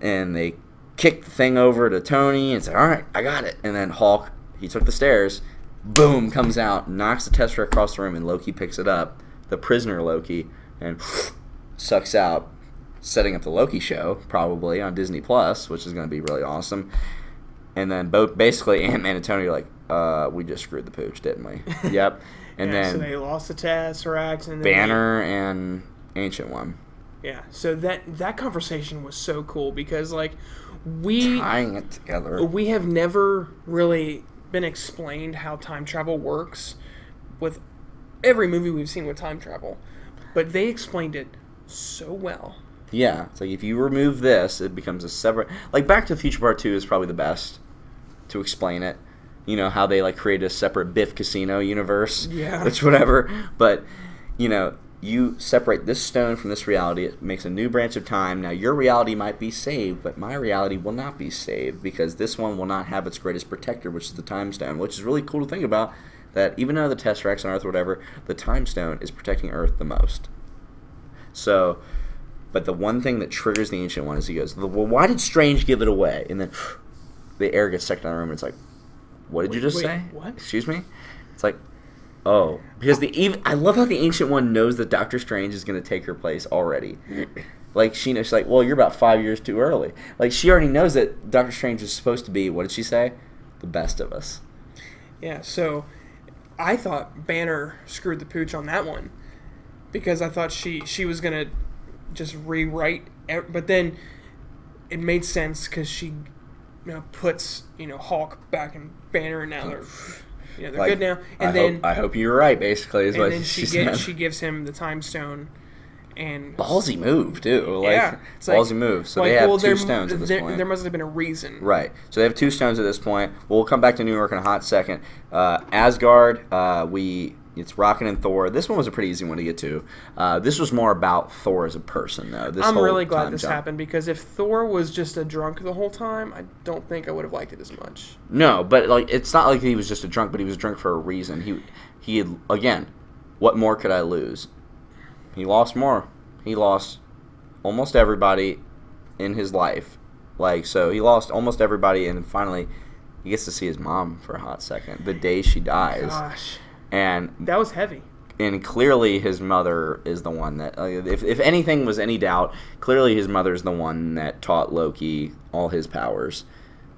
Speaker 3: and they kick the thing over to Tony and say, all right, I got it, and then Hulk, he took the stairs, boom, comes out, knocks the Tesseract across the room, and Loki picks it up, the prisoner Loki, and sucks out. Setting up the Loki show, probably, on Disney+, which is going to be really awesome. And then basically Ant-Man and Tony are like, we just screwed the pooch, didn't we? Yep. And then
Speaker 2: so they lost the Tesseract. And then
Speaker 3: Banner and Ancient One.
Speaker 2: Yeah, so that conversation was so cool because, tying
Speaker 3: it together.
Speaker 2: We have never really been explained how time travel works with every movie we've seen with time travel. But they explained it so well.
Speaker 3: Yeah, it's like if you remove this, it becomes a separate... Back to the Future Part 2 is probably the best to explain it. How they, create a separate Biff Casino universe.
Speaker 2: Yeah.
Speaker 3: Which, whatever. But, you separate this stone from this reality. It makes a new branch of time. Now, your reality might be saved, but my reality will not be saved because this one will not have its greatest protector, which is the Time Stone, which is really cool to think about, that even though the Tesseract's on Earth or whatever, the Time Stone is protecting Earth the most. So... But the one thing that triggers the Ancient One is he goes, well, why did Strange give it away? And then the air gets sucked out of the room, and it's like, what did you just say?
Speaker 2: What?
Speaker 3: Excuse me? It's like, oh. Because I love how the Ancient One knows that Doctor Strange is going to take her place already. She knows, she's like, well, you're about 5 years too early. She already knows that Doctor Strange is supposed to be, what did she say? The best of us.
Speaker 2: Yeah, so I thought Banner screwed the pooch on that one. Because I thought she was going to just rewrite, but then it made sense because she puts Hulk back in Banner, and now they're good now. And
Speaker 3: I hope you're right. Basically, is what she said.
Speaker 2: She gives him the Time Stone, and
Speaker 3: ballsy move too. It's ballsy move. So they have two stones at this point.
Speaker 2: There must have been a reason,
Speaker 3: right? So they have two stones at this point. We'll come back to New York in a hot second. Asgard, we It's Rocket and Thor. This one was a pretty easy one to get to. This was more about Thor as a person, though.
Speaker 2: I'm really glad this happened, because if Thor was just a drunk the whole time, I don't think I would have liked it as much.
Speaker 3: No, but like it's not like he was just a drunk, but he was drunk for a reason. He had, again, what more could I lose? He lost more. He lost almost everybody in his life. Like, so he lost almost everybody, and finally he gets to see his mom for a hot second, the day she dies.
Speaker 2: Gosh.
Speaker 3: And
Speaker 2: that was heavy.
Speaker 3: And clearly his mother is the one that, if anything was any doubt, clearly his mother is the one that taught Loki all his powers.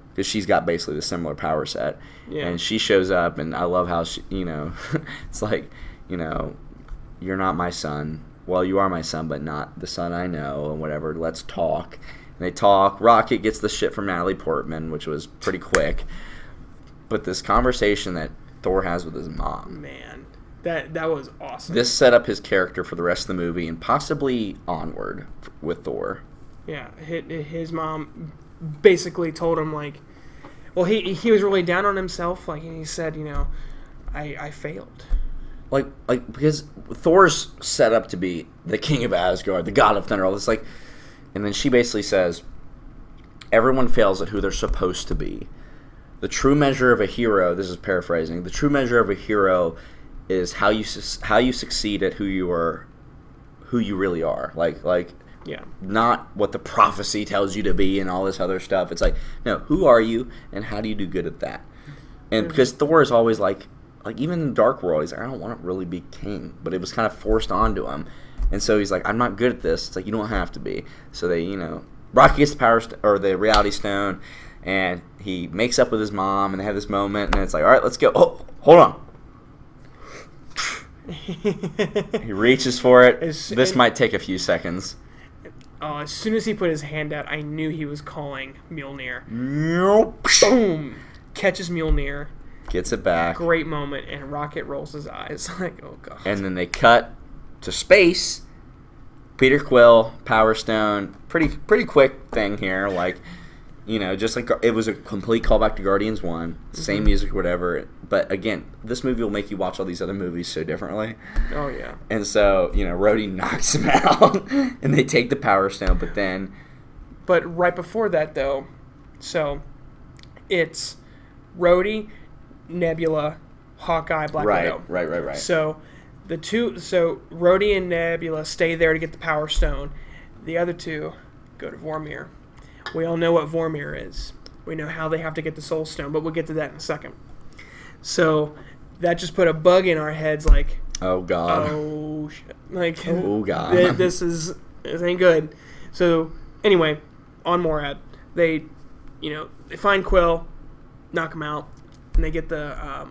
Speaker 3: Because she's got basically the similar power set. Yeah. And she shows up, and I love how she, it's like, you're not my son. Well, you are my son, but not the son I know, and whatever. Let's talk. And they talk. Rocket gets the shit from Natalie Portman, which was pretty quick. But this conversation that Thor has with his mom.
Speaker 2: Man, that was awesome.
Speaker 3: This set up his character for the rest of the movie and possibly onward with Thor.
Speaker 2: Yeah, his mom basically told him, like, well, he was really down on himself, like, and he said, I failed.
Speaker 3: Like because Thor's set up to be the king of Asgard, the god of thunder, all this, like, and then she basically says, everyone fails at who they're supposed to be. The true measure of a hero, this is paraphrasing, the true measure of a hero is how you succeed at who you really are. Like
Speaker 2: yeah, not
Speaker 3: what the prophecy tells you to be and all this other stuff. It's like, no, who are you and how do you do good at that? And because Thor is always like even in Dark World, he's like, I don't want to really be king, but it was kind of forced onto him. And so he's like, I'm not good at this. It's like, you don't have to be. So they, Rocky gets the power or the Reality Stone. And he makes up with his mom, and they have this moment, and it's like, all right, let's go. Oh, hold on. He reaches for it. This might take a few seconds.
Speaker 2: As soon as he put his hand out, I knew he was calling Mjolnir.
Speaker 3: Boom!
Speaker 2: Catches Mjolnir.
Speaker 3: Gets it back.
Speaker 2: Great moment, and Rocket rolls his eyes. Like, oh, God.
Speaker 3: And then they cut to space. Peter Quill, Power Stone. Pretty quick thing here, like... just like it was a complete callback to Guardians 1, same music, whatever. But again, this movie will make you watch all these other movies so differently.
Speaker 2: Oh, yeah.
Speaker 3: And so, Rhodey knocks him out, and they take the Power Stone, but then...
Speaker 2: But right before that, though, so it's Rhodey, Nebula, Hawkeye, Black Widow.
Speaker 3: Right.
Speaker 2: So Rhodey and Nebula stay there to get the Power Stone. The other two go to Vormir. We all know what Vormir is. We know how they have to get the Soul Stone, but we'll get to that in a second. So that just put a bug in our heads, like,
Speaker 3: oh, God.
Speaker 2: Oh, shit. Like,
Speaker 3: oh, God.
Speaker 2: This ain't good. So, anyway, on Morad, they find Quill, knock him out, and they get the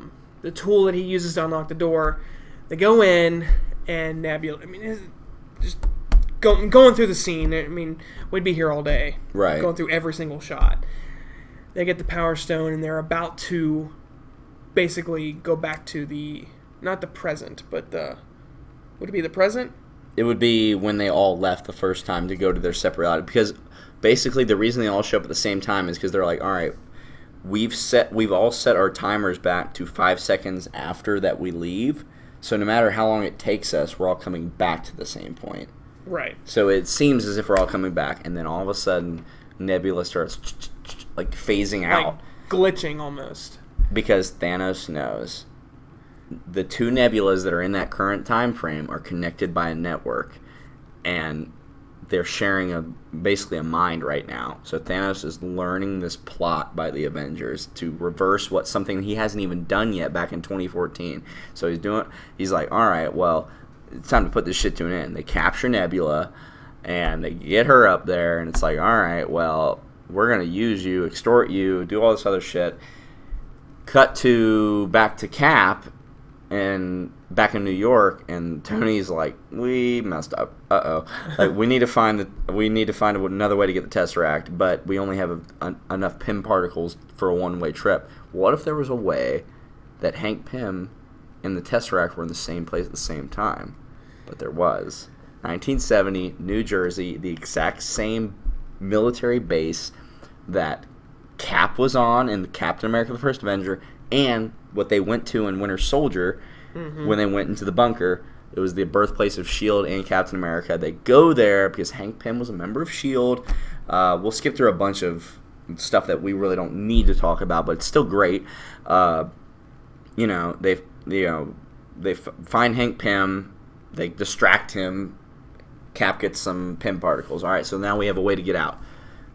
Speaker 2: tool that he uses to unlock the door. They go in, and Nebula, it's just... Going through the scene, we'd be here all day.
Speaker 3: Right.
Speaker 2: Going through every single shot. They get the Power Stone, and they're about to basically go back to not the present, but would it be the present?
Speaker 3: It would be when they all left the first time to go to their separate reality. Because basically the reason they all show up at the same time is because they're like, all right, we've all set our timers back to 5 seconds after that we leave. So no matter how long it takes us, we're all coming back to the same point.
Speaker 2: Right.
Speaker 3: So it seems as if we're all coming back, and then all of a sudden, Nebula starts like phasing out,
Speaker 2: glitching almost.
Speaker 3: Because Thanos knows the two Nebulas that are in that current time frame are connected by a network, and they're sharing basically a mind right now. So Thanos is learning this plot by the Avengers to reverse something he hasn't even done yet back in 2014. So he's like, all right, well, it's time to put this shit to an end. They capture Nebula, and they get her up there, and it's like, all right, well, we're going to use you, extort you, do all this other shit. Cut back to Cap, and back in New York, and Tony's like, we messed up. Like, we need to find another way to get the Tesseract, but we only have enough Pym particles for a one-way trip. What if there was a way that Hank Pym and the Tesseract were in the same place at the same time? But there was. 1970, New Jersey, the exact same military base that Cap was on in Captain America the First Avenger, and what they went to in Winter Soldier, when they went into the bunker. It was the birthplace of S.H.I.E.L.D. and Captain America. They go there because Hank Pym was a member of S.H.I.E.L.D. We'll skip through a bunch of stuff that we really don't need to talk about, but it's still great. They find Hank Pym. They distract him. Cap gets some Pym particles. All right, so now we have a way to get out.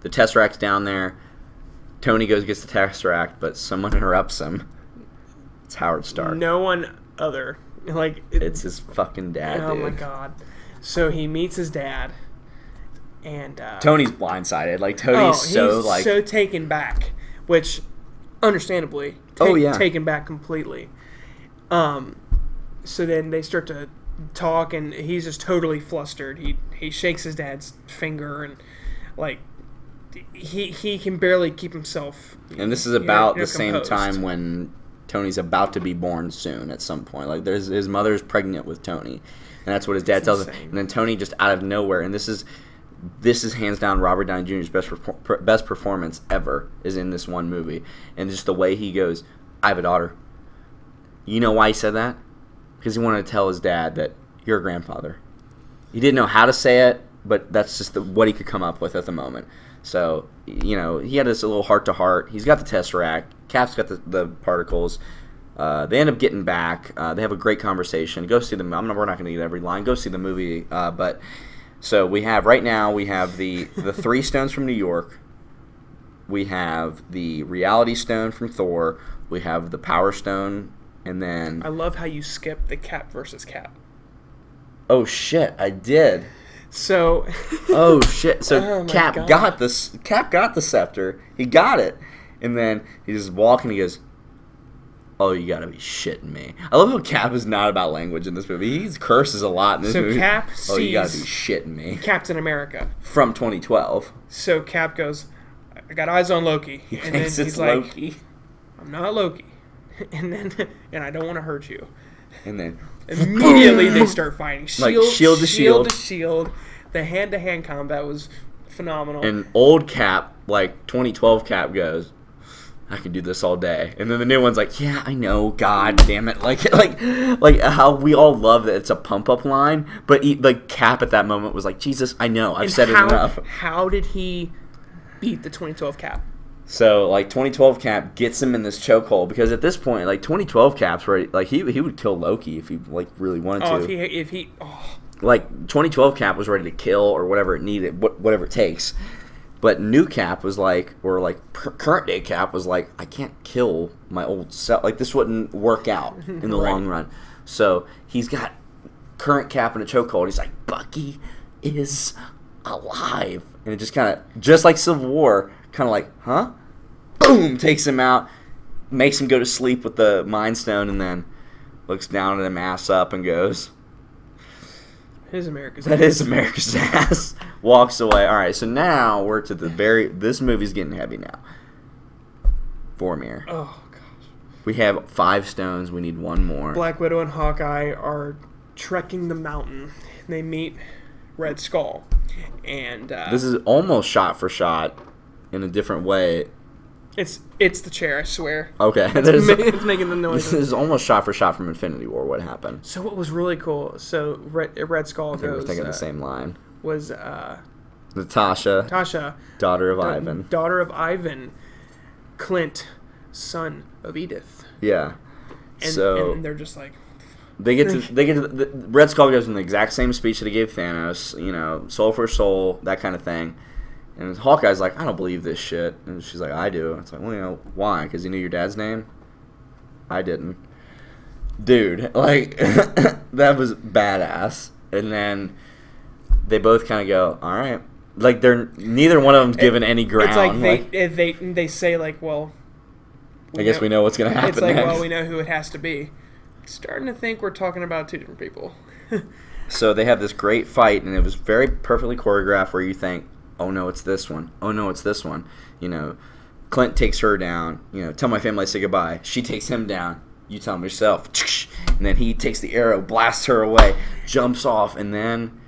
Speaker 3: The Tesseract's down there. Tony gets the Tesseract, but someone interrupts him. It's Howard Stark.
Speaker 2: No one other.
Speaker 3: It's his fucking dad,
Speaker 2: oh
Speaker 3: dude.
Speaker 2: my god. So he meets his dad, and
Speaker 3: Tony's blindsided. Tony's
Speaker 2: so taken back, which, understandably, taken back completely. So then they start to talk, and he's just totally flustered. He shakes his dad's finger, and he can barely keep himself.
Speaker 3: And this is about the same time when Tony's about to be born soon at some point. His mother's pregnant with Tony, and that's what his dad tells him. And then Tony just out of nowhere, and this is hands down Robert Downey Jr.'s best performance ever is in this one movie, and just the way he goes, "I have a daughter." You know why he said that? Because he wanted to tell his dad that you're a grandfather. He didn't know how to say it, but that's just what he could come up with at the moment. So, he had this little heart-to-heart. He's got the Tesseract. Cap's got the particles. They end up getting back. They have a great conversation. Go see the movie. We're not going to get every line. Go see the movie. So we have the 3 stones from New York. We have the Reality Stone from Thor. We have the Power Stone. And then...
Speaker 2: I love how you skipped the Cap versus Cap.
Speaker 3: Oh, shit. I did.
Speaker 2: So...
Speaker 3: oh, shit. So Cap
Speaker 2: God.
Speaker 3: got this. Cap got the scepter. He got it. And then he's just walking. He goes, "Oh, you gotta be shitting me." I love how Cap is not about language in this movie. He curses a lot in this movie.
Speaker 2: So Cap sees...
Speaker 3: "Oh, you gotta be shitting me."
Speaker 2: Captain America.
Speaker 3: From 2012.
Speaker 2: So Cap goes, "I got eyes on Loki."
Speaker 3: He
Speaker 2: and
Speaker 3: thinks
Speaker 2: then
Speaker 3: it's
Speaker 2: he's like,
Speaker 3: Loki.
Speaker 2: "I'm not Loki." And I don't want to hurt you.
Speaker 3: And then...
Speaker 2: immediately they start fighting.
Speaker 3: Shield to
Speaker 2: shield. The hand-to-hand combat was phenomenal.
Speaker 3: And old Cap, 2012 Cap goes, "I can do this all day." And then the new one's like, "Yeah, I know, god damn it." Like how we all love that it's a pump-up line, but Cap at that moment was like, "Jesus, I know, I've said it enough."
Speaker 2: How did he beat the 2012 Cap?
Speaker 3: So, 2012 Cap gets him in this chokehold, because at this point, 2012 Cap's ready. He would kill Loki if he, really wanted to.
Speaker 2: If he...
Speaker 3: 2012 Cap was ready to kill or whatever it needed, whatever it takes. But new Cap was current day Cap was like, "I can't kill my old self. This wouldn't work out in the long run." So he's got current Cap in a chokehold. He's like, "Bucky is alive." And it just kind of, just like Civil War, kind of huh? Boom! Takes him out, makes him go to sleep with the Mind Stone, and then looks down at him, ass up, and goes,
Speaker 2: "That is America's
Speaker 3: ass." That is America's ass. Walks away. All right, so now we're to this movie's getting heavy now. Vormir.
Speaker 2: Oh, gosh.
Speaker 3: We have 5 stones. We need 1 more.
Speaker 2: Black Widow and Hawkeye are trekking the mountain. They meet Red Skull. And
Speaker 3: this is almost shot for shot in a different way.
Speaker 2: It's the chair, I swear.
Speaker 3: Okay.
Speaker 2: It's making the noise.
Speaker 3: This is almost shot for shot from Infinity War. What happened?
Speaker 2: So what was really cool, Red Skull goes...
Speaker 3: we're thinking the same line.
Speaker 2: Was
Speaker 3: Natasha, daughter of Ivan.
Speaker 2: Daughter of Ivan. Clint, son of Edith.
Speaker 3: Yeah.
Speaker 2: And they're just like...
Speaker 3: They get to Red Skull gives them the exact same speech that he gave Thanos, soul for soul, that kind of thing. And Hawkeye's like, "I don't believe this shit." And she's like, "I do." It's like, "Well, why? Because you knew your dad's name?" I didn't. Dude, that was badass. And then they both kind of go, "All right." Neither one of them's given any ground.
Speaker 2: It's like they say, well...
Speaker 3: I guess we know what's going to happen
Speaker 2: It's like,
Speaker 3: next.
Speaker 2: well, we know who it has to be. Starting to think we're talking about 2 different people.
Speaker 3: So they have this great fight, and it was very perfectly choreographed, where you think, "Oh no, it's this one. Oh no, it's this one." Clint takes her down. "Tell my family I say goodbye." She takes him down. "You tell him yourself." And then he takes the arrow, blasts her away, jumps off, and then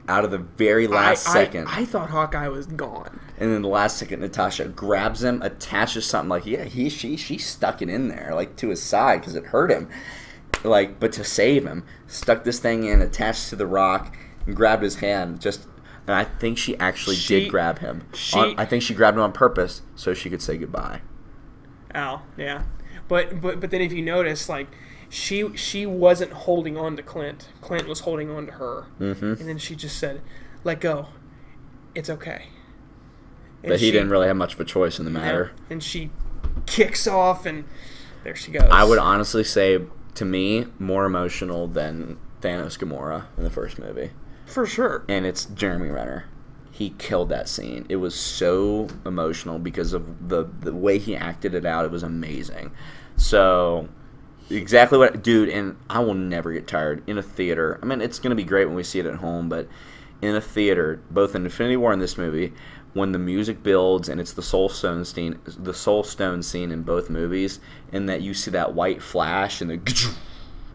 Speaker 3: out of the very last second,
Speaker 2: I thought Hawkeye was gone.
Speaker 3: And then the last second, Natasha grabs him, attaches something she stuck it in there, to his side because it hurt him. like, but to save him, stuck this thing in, attached to the rock, and grabbed his hand. And I think she actually did grab him. I think she grabbed him on purpose so she could say goodbye.
Speaker 2: Oh, yeah. But then if you notice, like, she wasn't holding on to Clint. Clint was holding on to her. Mm-hmm. And then she just said, "Let go. It's okay." And
Speaker 3: but he didn't really have much of a choice in the matter.
Speaker 2: Yeah, and she kicks off, and there she goes.
Speaker 3: I would honestly say, to me, more emotional than Thanos Gamora in the first movie.
Speaker 2: For sure.
Speaker 3: And it's Jeremy Renner. He killed that scene. It was so emotional because of the way he acted it out. It was amazing. So, exactly what... Dude, and I will never get tired. In a theater... I mean, it's going to be great when we see it at home, but in a theater, both in Infinity War and this movie, when the music builds and it's the Soul Stone scene in both movies, and that you see that white flash and the...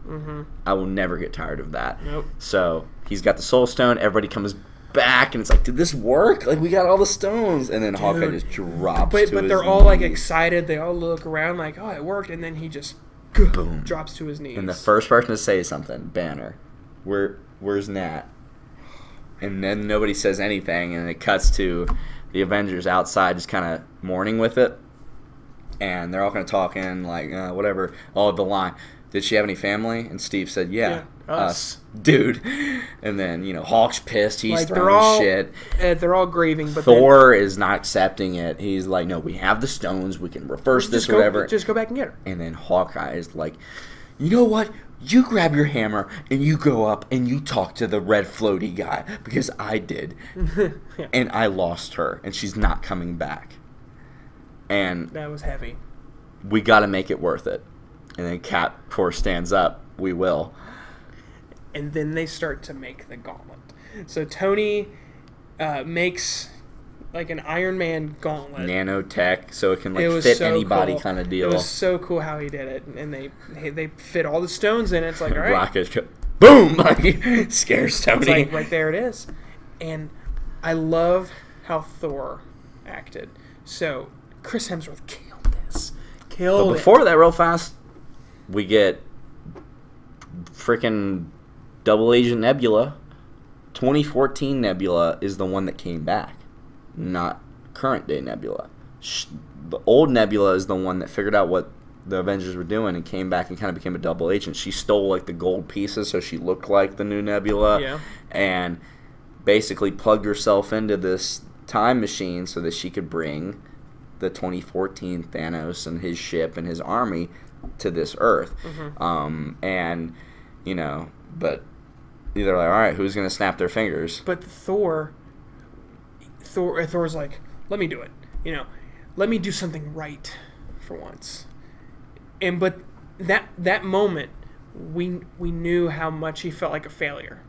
Speaker 3: Mm-hmm. I will never get tired of that.
Speaker 2: Nope.
Speaker 3: So, he's got the Soul Stone. Everybody comes back, and it's like, did this work? Like, we got all the stones. And then Hawkeye just drops
Speaker 2: But
Speaker 3: to
Speaker 2: they're
Speaker 3: his
Speaker 2: all, like,
Speaker 3: knees.
Speaker 2: excited. They all look around like, oh, it worked. And then he just boom, drops to his knees.
Speaker 3: And the first person to say something, Banner, where's Nat? And then nobody says anything, and it cuts to the Avengers outside just kind of mourning with it. And they're all kind of talking, like, whatever. Oh, the line, did she have any family? And Steve said, yeah us. Dude. And then, Hulk's pissed. He's like, throwing shit.
Speaker 2: They're all grieving. But
Speaker 3: Thor is not accepting it. He's like, no, we have the stones. We can reverse this, whatever.
Speaker 2: Just go back and get her.
Speaker 3: And then Hawkeye is like, you know what? You grab your hammer and you go up and you talk to the red floaty guy because I did. Yeah. And I lost her and she's not coming back. And
Speaker 2: that was heavy.
Speaker 3: We got to make it worth it. And then Cap, of course, stands up. We will.
Speaker 2: And then they start to make the gauntlet. So Tony makes like an Iron Man gauntlet.
Speaker 3: Nanotech, so it can fit so anybody cool. Kind of deal.
Speaker 2: It was so cool how he did it. And they fit all the stones in. It's like, all right.
Speaker 3: Rocket, boom! Like, scares Tony.
Speaker 2: It's like, right there it is. And I love how Thor acted. So Chris Hemsworth killed this. But
Speaker 3: before that, real fast, we get freaking Double Agent Nebula. 2014 Nebula is the one that came back, not current day Nebula. The old Nebula is the one that figured out what the Avengers were doing and came back and kind of became a double agent. She stole like the gold pieces so she looked like the new Nebula, and basically plugged herself into this time machine so that she could bring the 2014 Thanos and his ship and his army to this Earth. Mm-hmm. But they're like, all right, who's going to snap their fingers?
Speaker 2: But Thor's like, let me do it. Let me do something right for once. But that moment, we knew how much he felt like a failure.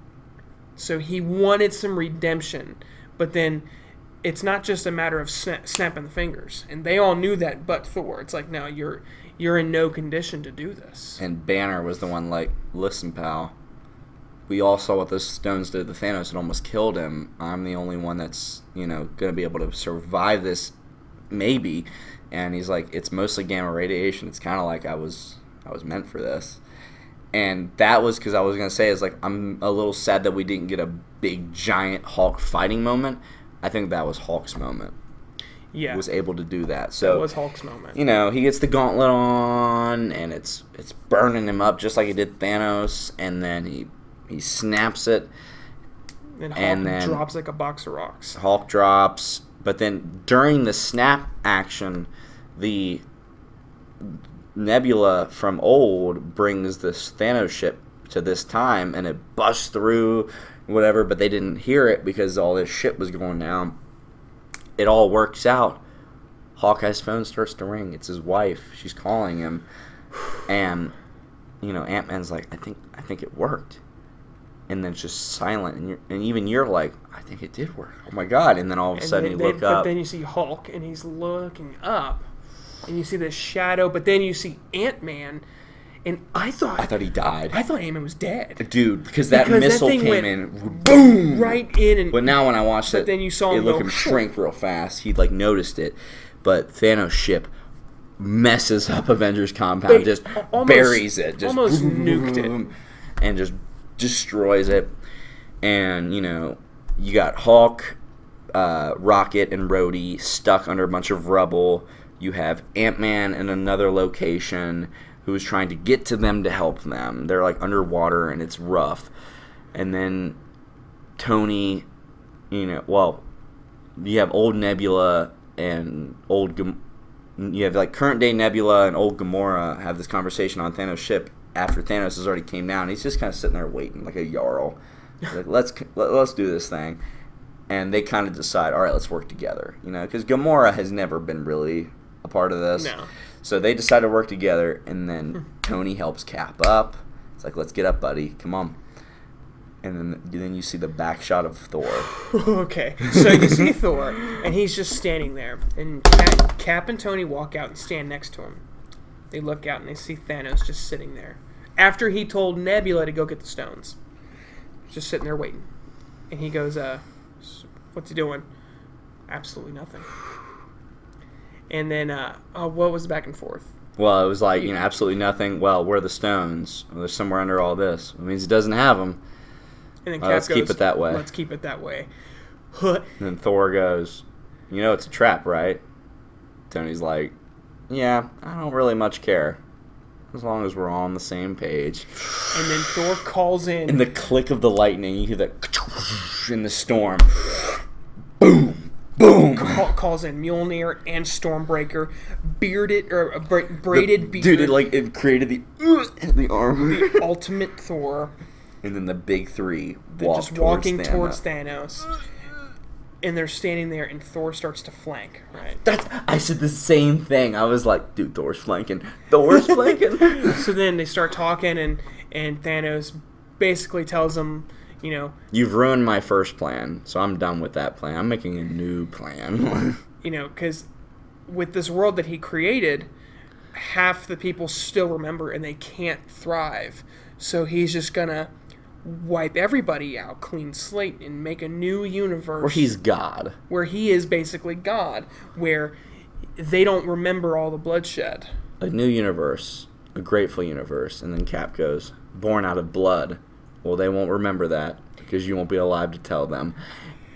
Speaker 2: So he wanted some redemption, but then it's not just a matter of snapping the fingers. And they all knew that but Thor. It's like, no, you're in no condition to do this.
Speaker 3: And Banner was the one like, listen, pal, we all saw what those stones did to Thanos. It almost killed him. I'm the only one that's, going to be able to survive this, maybe. And he's like, it's mostly gamma radiation. It's kind of like I was meant for this. And that was because I was going to say, is like, I'm a little sad that we didn't get a big, giant Hulk fighting moment. I think that was Hulk's moment.
Speaker 2: Yeah.
Speaker 3: He was able to do that. So
Speaker 2: that was Hulk's moment.
Speaker 3: He gets the gauntlet on, and it's burning him up just like he did Thanos, and then he snaps it.
Speaker 2: And Hulk drops like a box of rocks.
Speaker 3: Hulk drops, but then during the snap action, the Nebula from old brings this Thanos ship to this time, and it busts through whatever, but they didn't hear it because all this shit was going down. It all works out. Hawkeye's phone starts to ring. It's his wife. She's calling him, and Ant-Man's like, I think it worked. And then it's just silent, and even you're like, I think it did work. Oh my god! And then all of a sudden you look up.
Speaker 2: But then you see Hulk, and he's looking up, and you see this shadow. But then you see Ant-Man, and I thought
Speaker 3: he died.
Speaker 2: I thought Ant-Man was dead,
Speaker 3: dude, because that missile came in, boom,
Speaker 2: right in. And
Speaker 3: but now when I watched it,
Speaker 2: then you saw him
Speaker 3: shrink real fast. He noticed it, but Thanos' ship messes up Avengers compound, just buries it, just
Speaker 2: almost nuked it,
Speaker 3: and just destroys it. And you got Hulk, Rocket, and Rhodey stuck under a bunch of rubble. You have Ant-Man in another location who's trying to get to them to help them. They're like underwater and it's rough. And then Tony, you have old Nebula and you have like current day Nebula and old Gamora have this conversation on Thanos' ship after Thanos has already came down. He's just kind of sitting there waiting like a Jarl. He's like, let's do this thing. And they kind of decide, all right, let's work together. Because Gamora has never been really a part of this.
Speaker 2: No.
Speaker 3: So they decide to work together, and then Tony helps Cap up. It's like, let's get up, buddy. Come on. And then you see the back shot of Thor.
Speaker 2: Okay, so you see Thor, and he's just standing there. And Cap and Tony walk out and stand next to him. They look out, and they see Thanos just sitting there. After he told Nebula to go get the stones. Just sitting there waiting. And he goes, what's he doing? Absolutely nothing. And then, what was the back and forth?
Speaker 3: Well, it was like, absolutely nothing. Well, where are the stones? Well, they're somewhere under all this. It means he doesn't have them.
Speaker 2: And then Cap
Speaker 3: let's keep it that way.
Speaker 2: Let's keep it that way.
Speaker 3: And then Thor goes, it's a trap, right? Tony's like, yeah, I don't really much care. As long as we're all on the same page.
Speaker 2: And then Thor calls in.
Speaker 3: In the click of the lightning, you hear that in the storm. Boom! Boom!
Speaker 2: Calls in Mjolnir and Stormbreaker, braided beard.
Speaker 3: Dude, it created the armor.
Speaker 2: The ultimate Thor.
Speaker 3: And then the big three
Speaker 2: walking towards Thanos. And they're standing there, and Thor starts to flank, right?
Speaker 3: I said the same thing. I was like, dude, Thor's flanking. Thor's flanking.
Speaker 2: So then they start talking, and Thanos basically tells them,
Speaker 3: you've ruined my first plan, so I'm done with that plan. I'm making a new plan.
Speaker 2: Because with this world that he created, half the people still remember, and they can't thrive. So he's just gonna wipe everybody out, clean slate, and make a new universe.
Speaker 3: Where he's God.
Speaker 2: Where he is basically God. Where they don't remember all the bloodshed.
Speaker 3: A new universe. A grateful universe. And then Cap goes, born out of blood. Well, they won't remember that because you won't be alive to tell them.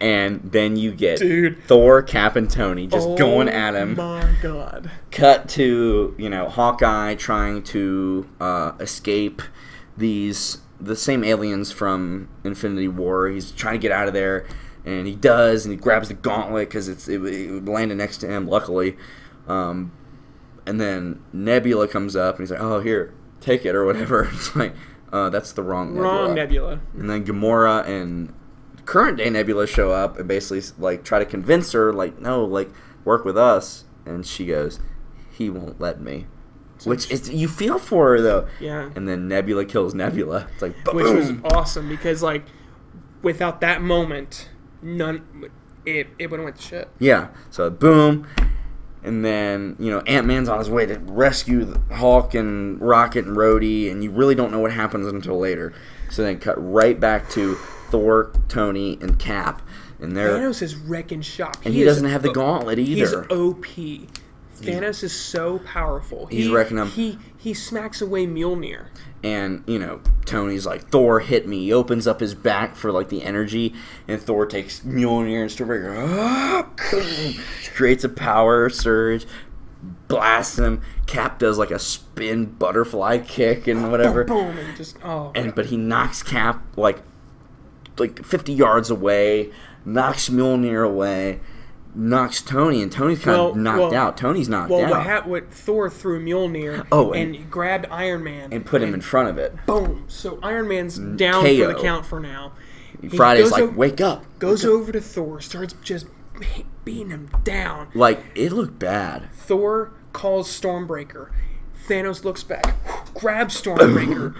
Speaker 3: And then you get Thor, Cap, and Tony just going at him.
Speaker 2: Oh my God.
Speaker 3: Cut to, Hawkeye trying to escape the same aliens from Infinity War. He's trying to get out of there, and he does, and he grabs the gauntlet because it landed next to him, luckily. And then Nebula comes up, and he's like, oh, here, take it, or whatever. It's like, that's the wrong Nebula.
Speaker 2: Wrong Nebula.
Speaker 3: And then Gamora and current day Nebula show up and basically try to convince her, no, work with us. And she goes, he won't let me. Which is, you feel for her, though.
Speaker 2: Yeah.
Speaker 3: And then Nebula kills Nebula. It's like, boom.
Speaker 2: Which was awesome, because, without that moment, it would have went to shit.
Speaker 3: Yeah. So, boom. And then, Ant-Man's on his way to rescue the Hulk and Rocket and Rhodey, and you really don't know what happens until later. So then cut right back to Thor, Tony, and Cap. And
Speaker 2: Thanos is wrecking shop.
Speaker 3: And he doesn't have the gauntlet either.
Speaker 2: He's OP. Thanos is so powerful.
Speaker 3: He's wrecking them.
Speaker 2: He smacks away Mjolnir.
Speaker 3: And, Tony's like, Thor hit me. He opens up his back for, the energy. And Thor takes Mjolnir and Stormbreaker. Creates a power surge. Blasts him. Cap does, a spin butterfly kick and whatever.
Speaker 2: Boom, and just,
Speaker 3: But he knocks Cap, 50 yards away. Knocks Mjolnir away. Knocks Tony, and Tony's kind of knocked out. Tony's knocked out.
Speaker 2: What Thor threw Mjolnir and grabbed Iron Man.
Speaker 3: And put him in front of it.
Speaker 2: Boom. So Iron Man's down for the count for now.
Speaker 3: Friday's wake up.
Speaker 2: Goes over to Thor, starts just beating him down.
Speaker 3: It looked bad.
Speaker 2: Thor calls Stormbreaker. Thanos looks back, grabs Stormbreaker,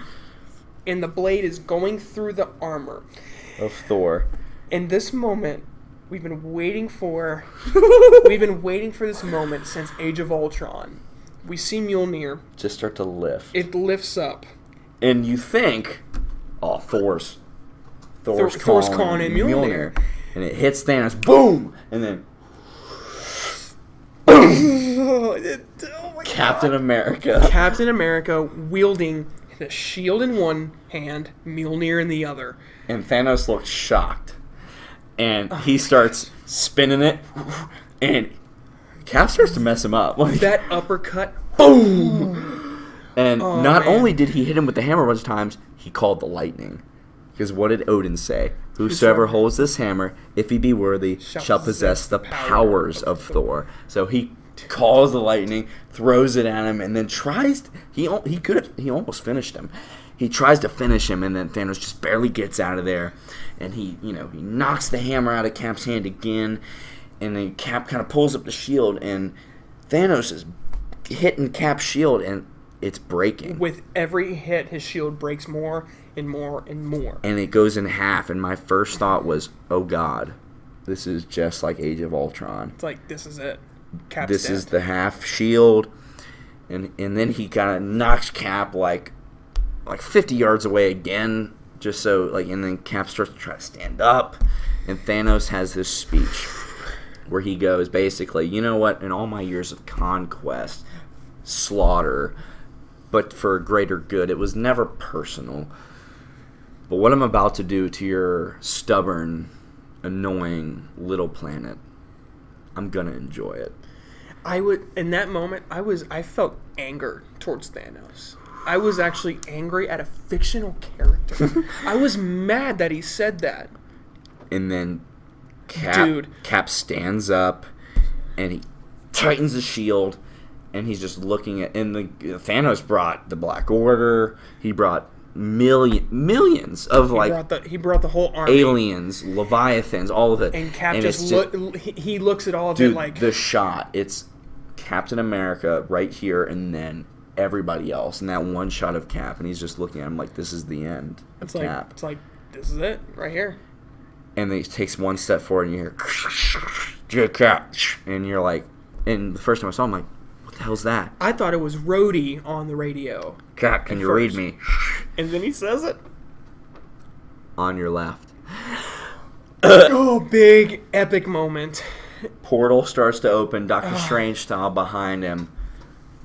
Speaker 2: and the blade is going through the armor
Speaker 3: of Thor.
Speaker 2: In this moment, we've been waiting for this moment since Age of Ultron. We see Mjolnir
Speaker 3: just start to lift.
Speaker 2: It lifts up.
Speaker 3: And you think, oh, Thor's calling in Mjolnir. And it hits Thanos, boom! And then Captain America.
Speaker 2: Captain America wielding the shield in one hand, Mjolnir in the other.
Speaker 3: And Thanos looks shocked. And he starts spinning it. And Cap starts to mess him up. Like,
Speaker 2: that uppercut.
Speaker 3: boom! And not
Speaker 2: man.
Speaker 3: only did he hit him with the hammer a bunch of times, he called the lightning. Because what did Odin say? Whosoever holds this hammer, if he be worthy, shall possess the powers of Thor. So he calls the lightning, throws it at him, and then tries. He almost finished him. He tries to finish him, and then Thanos just barely gets out of there, and he knocks the hammer out of Cap's hand again, and then Cap kind of pulls up the shield, and Thanos is hitting Cap's shield, and it's breaking.
Speaker 2: With every hit, his shield breaks more and more and more.
Speaker 3: And it goes in half, and my first thought was, oh God, this is just like Age of Ultron.
Speaker 2: It's like, this is it. Cap's
Speaker 3: This
Speaker 2: dead.
Speaker 3: is the half shield, and then he kind of knocks Cap like 50 yards away again, just so like, and then Cap starts to try to stand up, and Thanos has this speech where he goes basically, you know what? In all my years of conquest, slaughter, but for a greater good, it was never personal. But what I'm about to do to your stubborn, annoying little planet, I'm gonna enjoy it.
Speaker 2: In that moment, I felt anger towards Thanos. I was actually angry at a fictional character. I was mad that he said that.
Speaker 3: And then Cap stands up, and he tightens the shield, and he's just looking at. And Thanos brought the Black Order. He brought millions of
Speaker 2: He brought the whole army.
Speaker 3: Aliens, Leviathans, all of it.
Speaker 2: And Cap
Speaker 3: and
Speaker 2: he looks at all of
Speaker 3: dude,
Speaker 2: it like
Speaker 3: the shot. It's Captain America right here, and then everybody else, and that one shot of Cap, and he's just looking at him like this is the end of Cap.
Speaker 2: It's like this is it right here.
Speaker 3: And then he takes one step forward, and you hear Cap, and you're like, and the first time I saw him, I'm like, what the hell's that?
Speaker 2: I thought it was Rhodey on the radio.
Speaker 3: Cap, can you read me?
Speaker 2: And then he says it.
Speaker 3: On your left.
Speaker 2: Oh, big epic moment.
Speaker 3: Portal starts to open, Doctor Strange style behind him.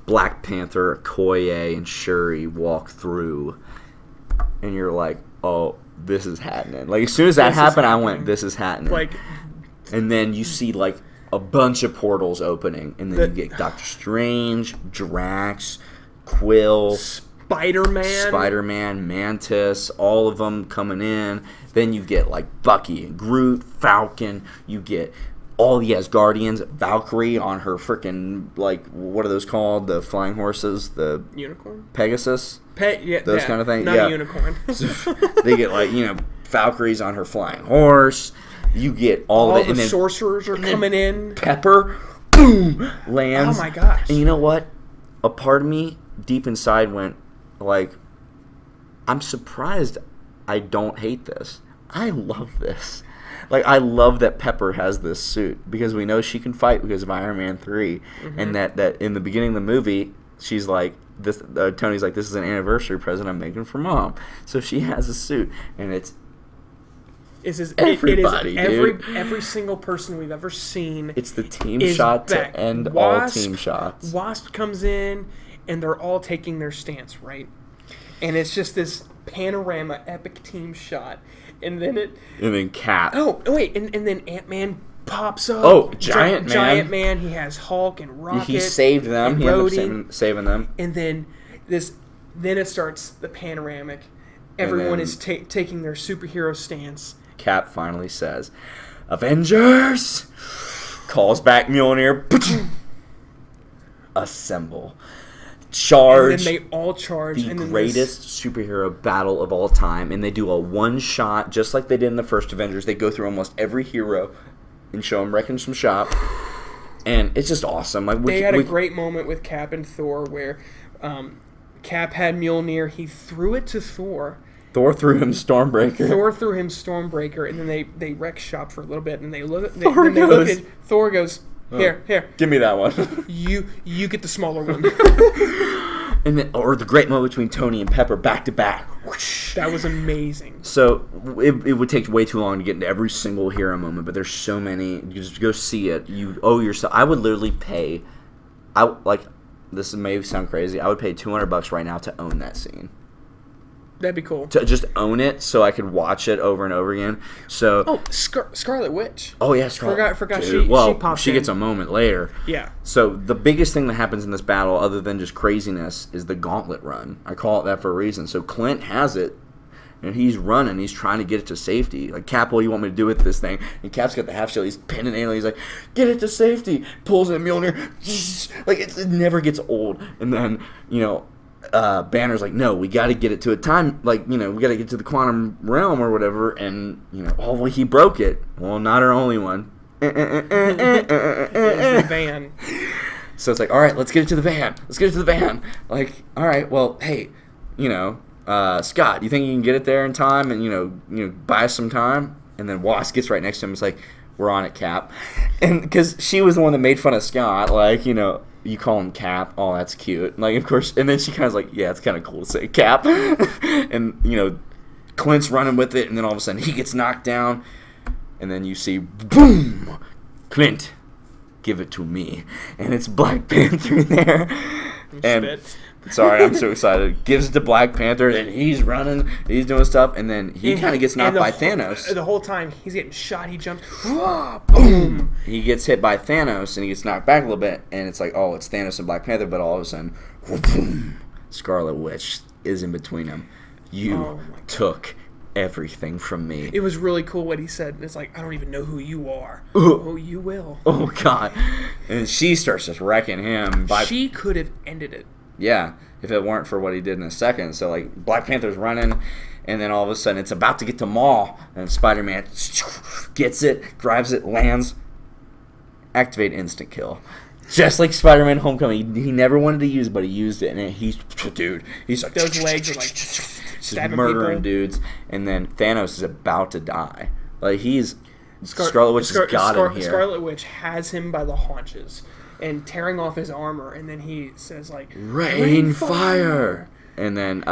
Speaker 3: Black Panther, Okoye, and Shuri walk through, and you're like, oh, this is happening. Like, as soon as that happened, I went, this is happening.
Speaker 2: Like,
Speaker 3: and then you see, like, a bunch of portals opening, and then you get Doctor Strange, Drax, Quill, Spider-Man, Mantis, all of them coming in. Then you get, like, Bucky and Groot, Falcon. You get all the Asgardians, Valkyrie on her freaking, like, what are those called? The flying horses? The
Speaker 2: unicorn?
Speaker 3: Pegasus? Those kind of things?
Speaker 2: Not unicorn.
Speaker 3: They get, like, Valkyrie's on her flying horse. You get all of it.
Speaker 2: All the sorcerers are coming in.
Speaker 3: Pepper, boom, lands.
Speaker 2: Oh, my gosh.
Speaker 3: And you know what? A part of me deep inside went, like, I'm surprised I don't hate this. I love this. Like, I love that Pepper has this suit because we know she can fight because of Iron Man 3. Mm-hmm. And that in the beginning of the movie, she's like, Tony's like, this is an anniversary present I'm making for Mom. So she has a suit, and it's everybody, dude.
Speaker 2: Every single person we've ever seen.
Speaker 3: It's the team shot
Speaker 2: back.
Speaker 3: To end all team shots.
Speaker 2: Wasp comes in, and they're all taking their stance, right? And it's just this panorama, epic team shot. And then
Speaker 3: Cap.
Speaker 2: Oh, wait, and then Ant-Man pops up.
Speaker 3: Oh, Giant Man.
Speaker 2: Giant Man. He has Hulk and Rocket.
Speaker 3: He saved them. He ended up saving them.
Speaker 2: And then it starts the panoramic. Everyone is taking their superhero stance.
Speaker 3: Cap finally says, Avengers! Calls back Mjolnir. Assemble. Charge.
Speaker 2: And then they all charge.
Speaker 3: The greatest superhero battle of all time. And they do a one-shot, just like they did in the first Avengers. They go through almost every hero and show them wrecking some shop. And it's just awesome. Like,
Speaker 2: they had a great moment with Cap and Thor where Cap had Mjolnir. He threw it to Thor.
Speaker 3: Thor threw him Stormbreaker.
Speaker 2: And then they wreck shop for a little bit. And they look at Thor goes, Here.
Speaker 3: Give me that one.
Speaker 2: You get the smaller one.
Speaker 3: And then, or the great moment between Tony and Pepper back to back.
Speaker 2: That was amazing.
Speaker 3: So it would take way too long to get into every single hero moment, but there's so many. You just go see it. You owe yourself. I would literally pay. this may sound crazy. I would pay $200 right now to own that scene.
Speaker 2: That'd be cool.
Speaker 3: To just own it so I could watch it over and over again. So
Speaker 2: Scarlet Witch.
Speaker 3: Oh yeah, Scarlet.
Speaker 2: Forgot
Speaker 3: Dude,
Speaker 2: she popped
Speaker 3: she
Speaker 2: in.
Speaker 3: gets a moment later.
Speaker 2: Yeah.
Speaker 3: So the biggest thing that happens in this battle, other than just craziness, is the gauntlet run. I call it that for a reason. So Clint has it, and he's running. He's trying to get it to safety. Like, Cap, what do you want me to do with this thing? And Cap's got the half shell. He's pinning it. He's like, get it to safety. Pulls in Mjolnir. Like, it never gets old. And then, Banner's like, no, we got to get it to a time, we got to get to the quantum realm or whatever, and, well, he broke it. Well, not our only one.
Speaker 2: It's the van.
Speaker 3: So it's like, all right, let's get it to the van. Let's get it to the van. Like, all right, well, hey, Scott, you think you can get it there in time and, buy us some time? And then Wasp gets right next to him. It's like, we're on it, Cap. And because she was the one that made fun of Scott, you call him Cap. Oh, that's cute. Like, of course. And then she kind of like, yeah, it's kind of cool to say Cap. And, Clint's running with it. And then all of a sudden he gets knocked down. And then you see, boom, Clint, give it to me. And it's Black Panther there. And sorry, I'm so excited. Gives it to Black Panther, and he's running, he's doing stuff, and then he kind of gets knocked by Thanos.
Speaker 2: The whole time he's getting shot, he jumps, boom.
Speaker 3: He gets hit by Thanos, and he gets knocked back a little bit, and it's like, oh, it's Thanos and Black Panther, but all of a sudden, boom, Scarlet Witch is in between them. You took everything from me.
Speaker 2: It was really cool what he said. It's like, I don't even know who you are. Oh, you will.
Speaker 3: Oh, God. And she starts just wrecking him.
Speaker 2: She could have ended it.
Speaker 3: Yeah, if it weren't for what he did in a second. So, Black Panther's running, and then all of a sudden it's about to get to Maul, and Spider-Man gets it, grabs it, lands, activate instant kill. Just like Spider-Man Homecoming. He never wanted to use it, but he used it, and he's like...
Speaker 2: Those legs are like...
Speaker 3: Just murdering dudes, and then Thanos is about to die. Scarlet Witch has got him here.
Speaker 2: Scarlet Witch has him by the haunches and tearing off his armor, and then he says
Speaker 3: rain fire. And then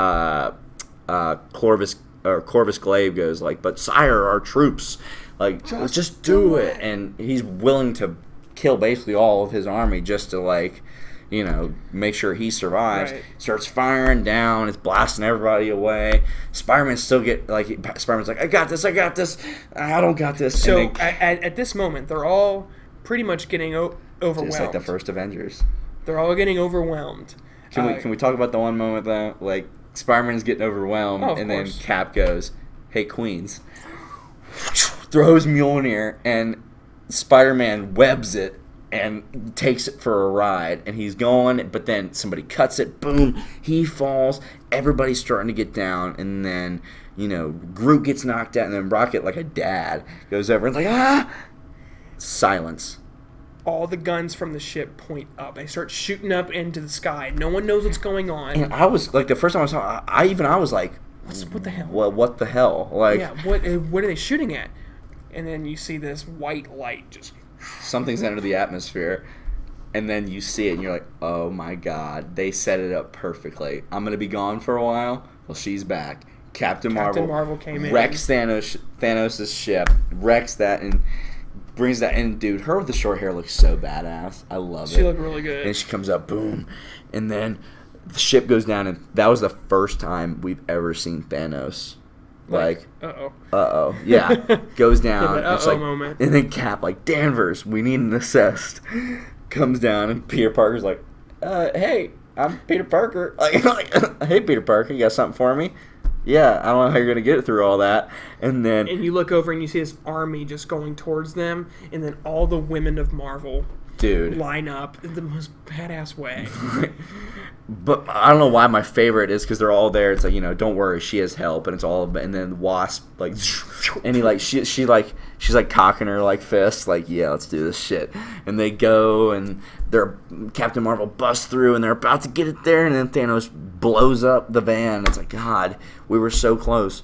Speaker 3: Corvus Glaive goes but sire, our troops, let's just do it. And he's willing to kill basically all of his army just to make sure he survives.
Speaker 2: Right.
Speaker 3: Starts firing down. It's blasting everybody away. Spider-Man still Spider-Man's like, I got this. I don't got this.
Speaker 2: So at this moment, they're all pretty much getting overwhelmed.
Speaker 3: Just like the first Avengers.
Speaker 2: They're all getting overwhelmed.
Speaker 3: Can we talk about the one moment though? Spider-Man's getting overwhelmed, and then Cap goes, "Hey, Queens," throws Mjolnir, and Spider-Man webs it and takes it for a ride, and he's going, but then somebody cuts it, boom, he falls, everybody's starting to get down, and then, Groot gets knocked out, and then Rocket, like a dad, goes over and is like, ah! Silence.
Speaker 2: All the guns from the ship point up. They start shooting up into the sky. No one knows what's going on.
Speaker 3: And I was, the first time I saw it, I was like,
Speaker 2: what the hell?
Speaker 3: What the hell?
Speaker 2: What are they shooting at? And then you see this white light just...
Speaker 3: Something's entered the atmosphere, and then you see it, and you're like, oh my God, they set it up perfectly. I'm going to be gone for a while. Well, she's back. Captain Marvel
Speaker 2: came in.
Speaker 3: Wrecks Thanos' ship, wrecks that, and brings that in. Dude, her with the short hair looks so badass. I love it.
Speaker 2: She looked really good.
Speaker 3: And she comes up, boom, and then the ship goes down, and that was the first time we've ever seen Thanos. Yeah, goes down.
Speaker 2: Yeah,
Speaker 3: it's
Speaker 2: moment.
Speaker 3: And then Cap, Danvers, we need an assist. Comes down, and Peter Parker's like, hey, I'm Peter Parker. Hey, Peter Parker, you got something for me? Yeah, I don't know how you're going to get it through all that. And
Speaker 2: you look over and you see this army just going towards them, and then all the women of Marvel line up in the most badass way.
Speaker 3: But I don't know why my favorite is because they're all there. It's don't worry, she has help, and it's all of it. And then Wasp, and she's cocking her fist, yeah, let's do this shit. And they go, and Captain Marvel busts through, and they're about to get it there, and then Thanos blows up the van. It's like, God, we were so close.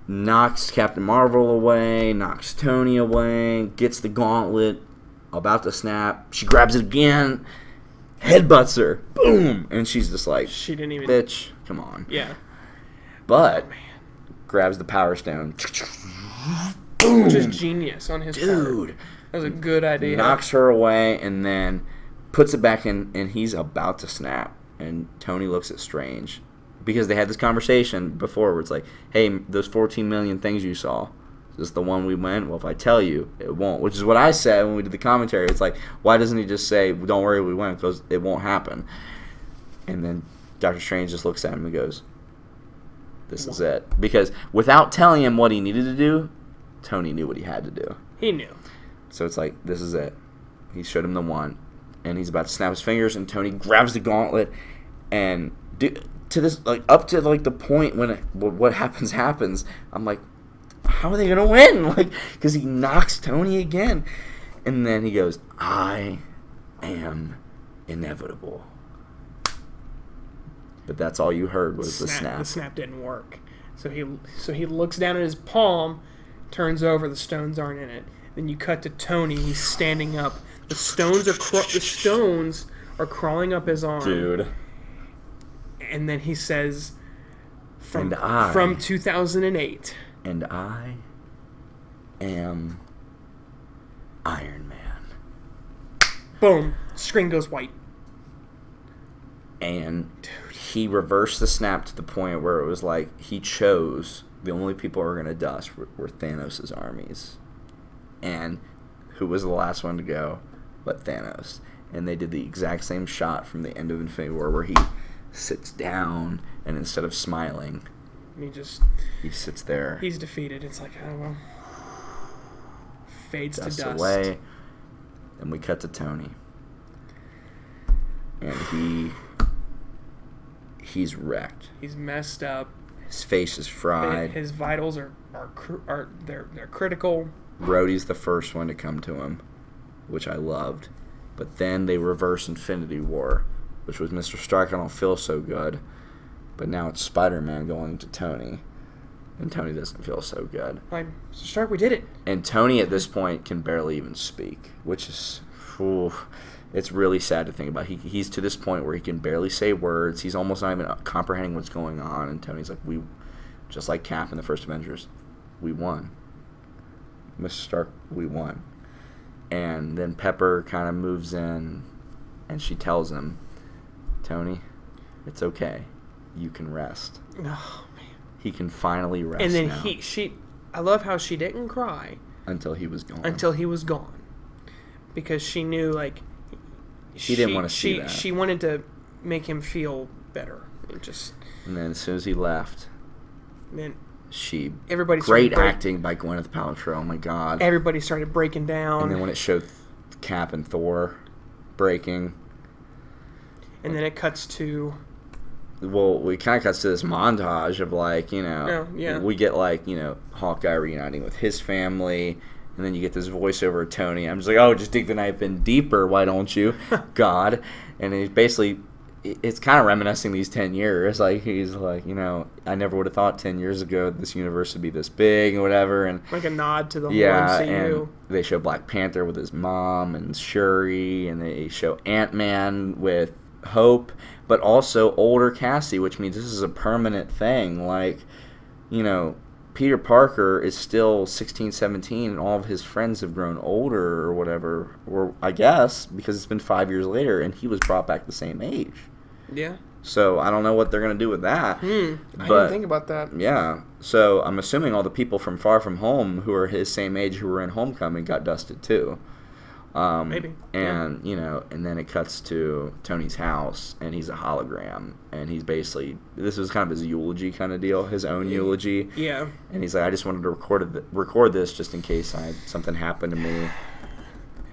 Speaker 3: Knocks Captain Marvel away, knocks Tony away, gets the gauntlet, about to snap. She grabs it again. Headbutts her, boom, and she's just like,
Speaker 2: she didn't even,
Speaker 3: bitch, come on.
Speaker 2: Yeah.
Speaker 3: But grabs the Power Stone, boom,
Speaker 2: just genius on his part.
Speaker 3: Dude,
Speaker 2: that was a good idea.
Speaker 3: Knocks her away, and then puts it back in, and he's about to snap. And Tony looks at Strange because they had this conversation before where it's like, hey, those 14 million things you saw, is this the one we went? Well, if I tell you, it won't. Which is what I said when we did the commentary. It's like, why doesn't he just say, don't worry, we went, because it won't happen. And then Doctor Strange just looks at him and goes, this is it. Because without telling him what he needed to do, Tony knew what he had to do.
Speaker 2: He knew.
Speaker 3: So it's like, this is it. He showed him the one, and he's about to snap his fingers, and Tony grabs the gauntlet, and to this, like, up to like the point when what happens. I'm like, how are they gonna win? Like, because he knocks Tony again, and then he goes, I am inevitable. But that's all you heard was the snap.
Speaker 2: The snap didn't work. So he looks down at his palm, turns over, the stones aren't in it. Then you cut to Tony. He's standing up. The stones are crawling up his arm.
Speaker 3: Dude.
Speaker 2: And then he says, from 2008.
Speaker 3: And I am Iron Man.
Speaker 2: Boom. Screen goes white.
Speaker 3: And he reversed the snap to the point where it was like he chose the only people who were going to dust were Thanos' armies. And who was the last one to go but Thanos. And they did the exact same shot from the end of Infinity War where he sits down and instead of smiling, he sits there.
Speaker 2: He's defeated. It's like, oh well. Fades
Speaker 3: Dusts
Speaker 2: to dust.
Speaker 3: away. And we cut to Tony. And he's wrecked.
Speaker 2: He's messed up.
Speaker 3: His face is fried.
Speaker 2: His vitals are they're critical.
Speaker 3: Rhodey's the first one to come to him, which I loved. But then they reverse Infinity War, which was Mr. Stark, I don't feel so good. But now it's Spider-Man going to Tony. And Tony doesn't feel so good.
Speaker 2: Like, Mr. Stark, we did it.
Speaker 3: And Tony at this point can barely even speak, which is... it's really sad to think about. He's to this point where he can barely say words. He's almost not even comprehending what's going on. And Tony's like, just like Cap in the first Avengers, we won. Mr. Stark, we won. And then Pepper kind of moves in, and she tells him, Tony, it's okay. You can rest.
Speaker 2: Oh, man.
Speaker 3: He can finally rest
Speaker 2: and then
Speaker 3: now.
Speaker 2: I love how she didn't cry.
Speaker 3: Until he was gone.
Speaker 2: Because she knew, like...
Speaker 3: She didn't want to see that.
Speaker 2: She wanted to make him feel better.
Speaker 3: And then as soon as he left...
Speaker 2: Then...
Speaker 3: Great acting by Gwyneth Paltrow. Oh my god.
Speaker 2: Everybody started breaking down.
Speaker 3: And then when it showed Cap and Thor breaking.
Speaker 2: And then it cuts to...
Speaker 3: Well, we kind of cuts to this montage of like, we get like, Hawkeye reuniting with his family. And then you get this voiceover of Tony. I'm just like, oh, just dig the knife in deeper. Why don't you? God. And he's basically... It's kind of reminiscing these 10 years. Like, he's like, I never would have thought 10 years ago this universe would be this big and whatever. And
Speaker 2: like a nod to the whole
Speaker 3: MCU.
Speaker 2: And
Speaker 3: they show Black Panther with his mom and Shuri. And they show Ant-Man with Hope. But also older Cassie, which means this is a permanent thing. Like, Peter Parker is still 16, 17, and all of his friends have grown older or whatever. Or I guess, because it's been 5 years later, and he was brought back the same age.
Speaker 2: Yeah.
Speaker 3: So I don't know what they're going to do with that.
Speaker 2: I didn't think about that.
Speaker 3: Yeah. So I'm assuming all the people from Far From Home who are his same age who were in Homecoming got dusted too.
Speaker 2: Maybe.
Speaker 3: And, and then it cuts to Tony's house, and he's a hologram. And he's basically, this was kind of his eulogy kind of deal, his own eulogy.
Speaker 2: Yeah.
Speaker 3: And he's like, I just wanted to record this just in case something happened to me.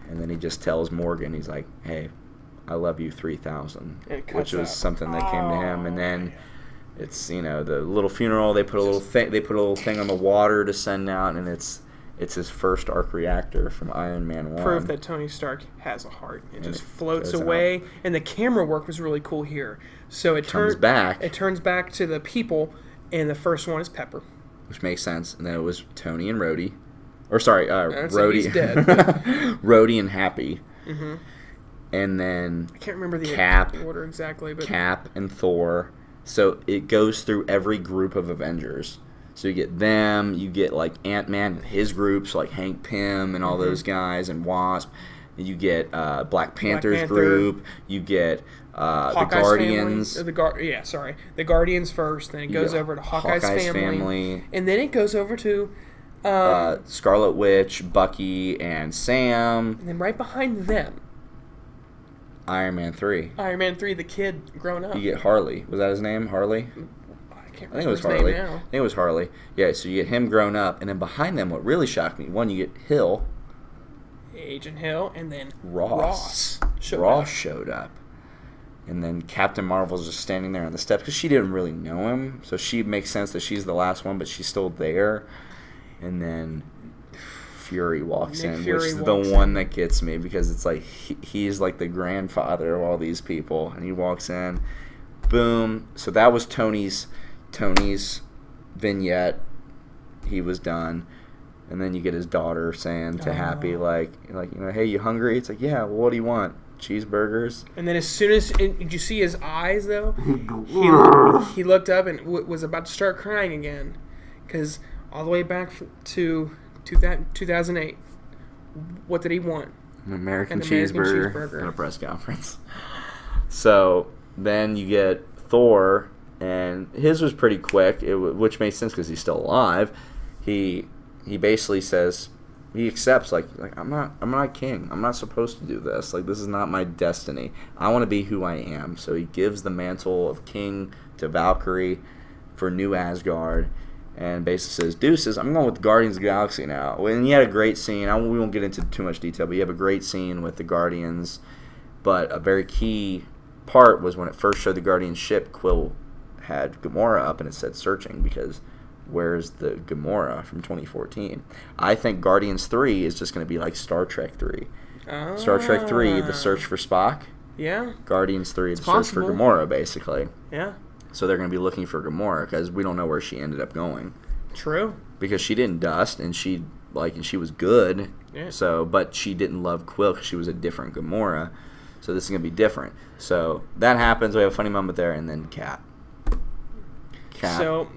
Speaker 3: And then he just tells Morgan, he's like, hey, I love you 3,000, which was something that came to him. And then it's the little funeral. They put a little thing on the water to send out, and it's his first arc reactor from Iron Man 1.
Speaker 2: Proof that Tony Stark has a heart. It just floats away, out. And the camera work was really cool here. So it turns back. It turns back to the people, and the first one is Pepper,
Speaker 3: which makes sense. And then it was Tony and Rhodey, or sorry, Rhodey.
Speaker 2: He's dead.
Speaker 3: Rhodey and Happy.
Speaker 2: Mm-hmm.
Speaker 3: And then
Speaker 2: I can't remember the order exactly, but
Speaker 3: Cap and Thor. So it goes through every group of Avengers. So you get them, you get like Ant-Man and his groups, like Hank Pym and all those guys, and Wasp. You get Black Panther's
Speaker 2: Panther.
Speaker 3: group. You get the
Speaker 2: Hawkeye's
Speaker 3: Guardians.
Speaker 2: Family, the Guardians first. Then it goes over to Hawkeye's family, and then it goes over to
Speaker 3: Scarlet Witch, Bucky, and Sam.
Speaker 2: And then right behind them,
Speaker 3: Iron Man 3.
Speaker 2: Iron Man 3, the kid grown up.
Speaker 3: You get Harley. Was that his name? Harley?
Speaker 2: I can't
Speaker 3: I think it
Speaker 2: remember
Speaker 3: was
Speaker 2: his name
Speaker 3: Harley.
Speaker 2: now.
Speaker 3: I think it was Harley. Yeah, so you get him grown up, and then behind them, what really shocked me, one, you get Hill.
Speaker 2: Agent Hill, and then
Speaker 3: Ross
Speaker 2: showed
Speaker 3: up. And then Captain Marvel's just standing there on the steps because she didn't really know him. So she makes sense that she's the last one, but she's still there. And then Fury walks in, which is the one that gets me because it's like he's like the grandfather of all these people. And he walks in. Boom. So that was Tony's vignette. He was done. And then you get his daughter saying to Happy, like hey, you hungry? It's like, yeah, well, what do you want? Cheeseburgers?
Speaker 2: And then as soon as did you see his eyes though? He looked up and was about to start crying again, because all the way back to 2008, what did he want?
Speaker 3: An American cheeseburger at a press conference. So then you get Thor, and his was pretty quick, which makes sense because he's still alive. He basically says, he accepts, like I'm not king. I'm not supposed to do this. Like, this is not my destiny. I want to be who I am. So he gives the mantle of king to Valkyrie for New Asgard, and basically says, deuces, I'm going with Guardians of the Galaxy now. And he had a great scene. We won't get into too much detail, but you have a great scene with the Guardians. But a very key part was when it first showed the Guardian ship, Quill had Gamora up, and it said searching, because where's the Gamora from 2014? I think Guardians 3 is just going to be like Star Trek 3. Star Trek 3, the search for Spock.
Speaker 2: Yeah.
Speaker 3: Guardians 3, the
Speaker 2: possible.
Speaker 3: search for Gamora, basically.
Speaker 2: Yeah.
Speaker 3: So they're going to be looking for Gamora because we don't know where she ended up going.
Speaker 2: True.
Speaker 3: Because she didn't dust, and she was good.
Speaker 2: Yeah.
Speaker 3: So, but she didn't love Quill because she was a different Gamora. So this is going to be different. So that happens. We have a funny moment there, and then Cap.
Speaker 2: So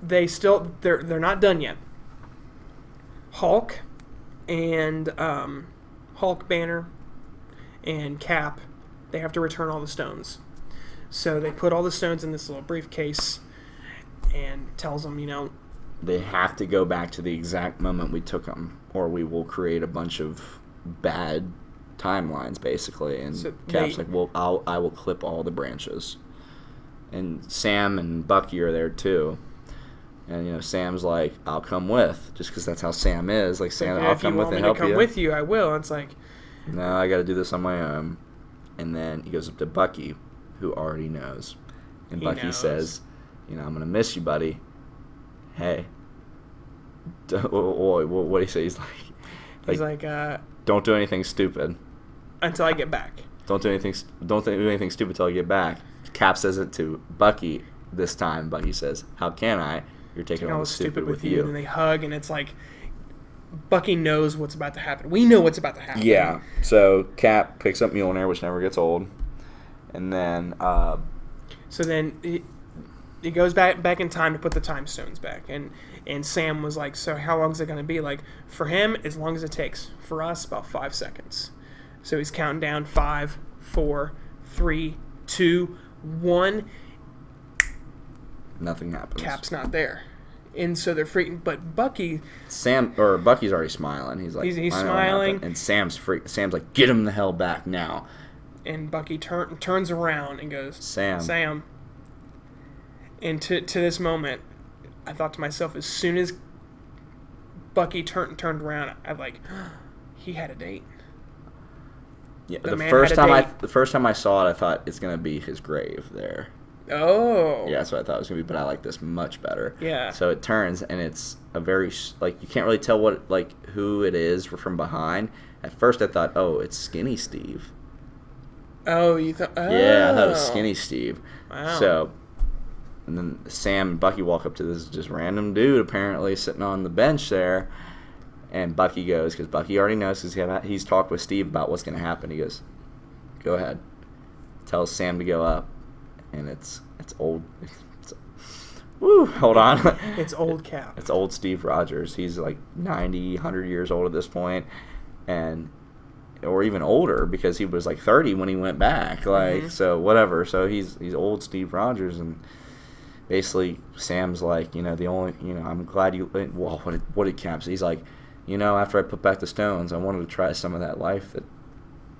Speaker 2: they're not done yet. Hulk and Hulk, Banner, and Cap, they have to return all the stones. So they put all the stones in this little briefcase and tells them,
Speaker 3: they have to go back to the exact moment we took them, or we will create a bunch of bad timelines, basically. And so Cap's like, well, I will clip all the branches. And Sam and Bucky are there too. And Sam's like, I'll come with, just because that's how Sam is. Like, Sam, I'll come with and help you.
Speaker 2: If you want me to come with you, I will. And it's like,
Speaker 3: no, I got to do this on my own. And then he goes up to Bucky, who already knows. And Bucky says, I'm going to miss you, buddy. Hey. What do you say? He's like, don't do anything stupid.
Speaker 2: Until I get back.
Speaker 3: Don't do anything stupid until I get back. Cap says it to Bucky this time. Bucky says, how can I? You're taking all the stupid with you.
Speaker 2: And they hug, and it's like, Bucky knows what's about to happen. We know what's about to happen.
Speaker 3: Yeah. So Cap picks up Mjolnir, which never gets old. And then...
Speaker 2: so then he goes back in time to put the time stones back. And Sam was like, so how long is it going to be? Like, for him, as long as it takes. For us, about 5 seconds. So he's counting down 5, 4, 3, 2, 1.
Speaker 3: Nothing happens.
Speaker 2: Cap's not there. And so they're freaking. But Bucky's
Speaker 3: already smiling. He's like,
Speaker 2: he's smiling.
Speaker 3: And Sam's like, get him the hell back now.
Speaker 2: And Bucky turns around and goes, Sam. And to this moment, I thought to myself, as soon as Bucky turned around, I'm like, he had a date.
Speaker 3: Yeah, the first time I saw it, I thought it's gonna be his grave there.
Speaker 2: Oh.
Speaker 3: Yeah, that's what I thought it was gonna be, but I like this much better.
Speaker 2: Yeah.
Speaker 3: So it turns, and it's a very you can't really tell who it is from behind. At first, I thought, oh, it's Skinny Steve.
Speaker 2: Oh, you thought? Oh.
Speaker 3: Yeah, I thought it was Skinny Steve.
Speaker 2: Wow.
Speaker 3: So, and then Sam and Bucky walk up to this just random dude apparently sitting on the bench there. And Bucky goes, because Bucky already knows, because he's talked with Steve about what's going to happen. He goes, go ahead. Tells Sam to go up. And it's old. Woo, hold on.
Speaker 2: It's old Cap.
Speaker 3: It's old Steve Rogers. He's like 90, 100 years old at this point. And or even older, because he was like 30 when he went back. Like, so whatever. So he's old Steve Rogers, and basically Sam's like, the only, I'm glad you. Well, what did Cap say? He's like, after I put back the stones, I wanted to try some of that life that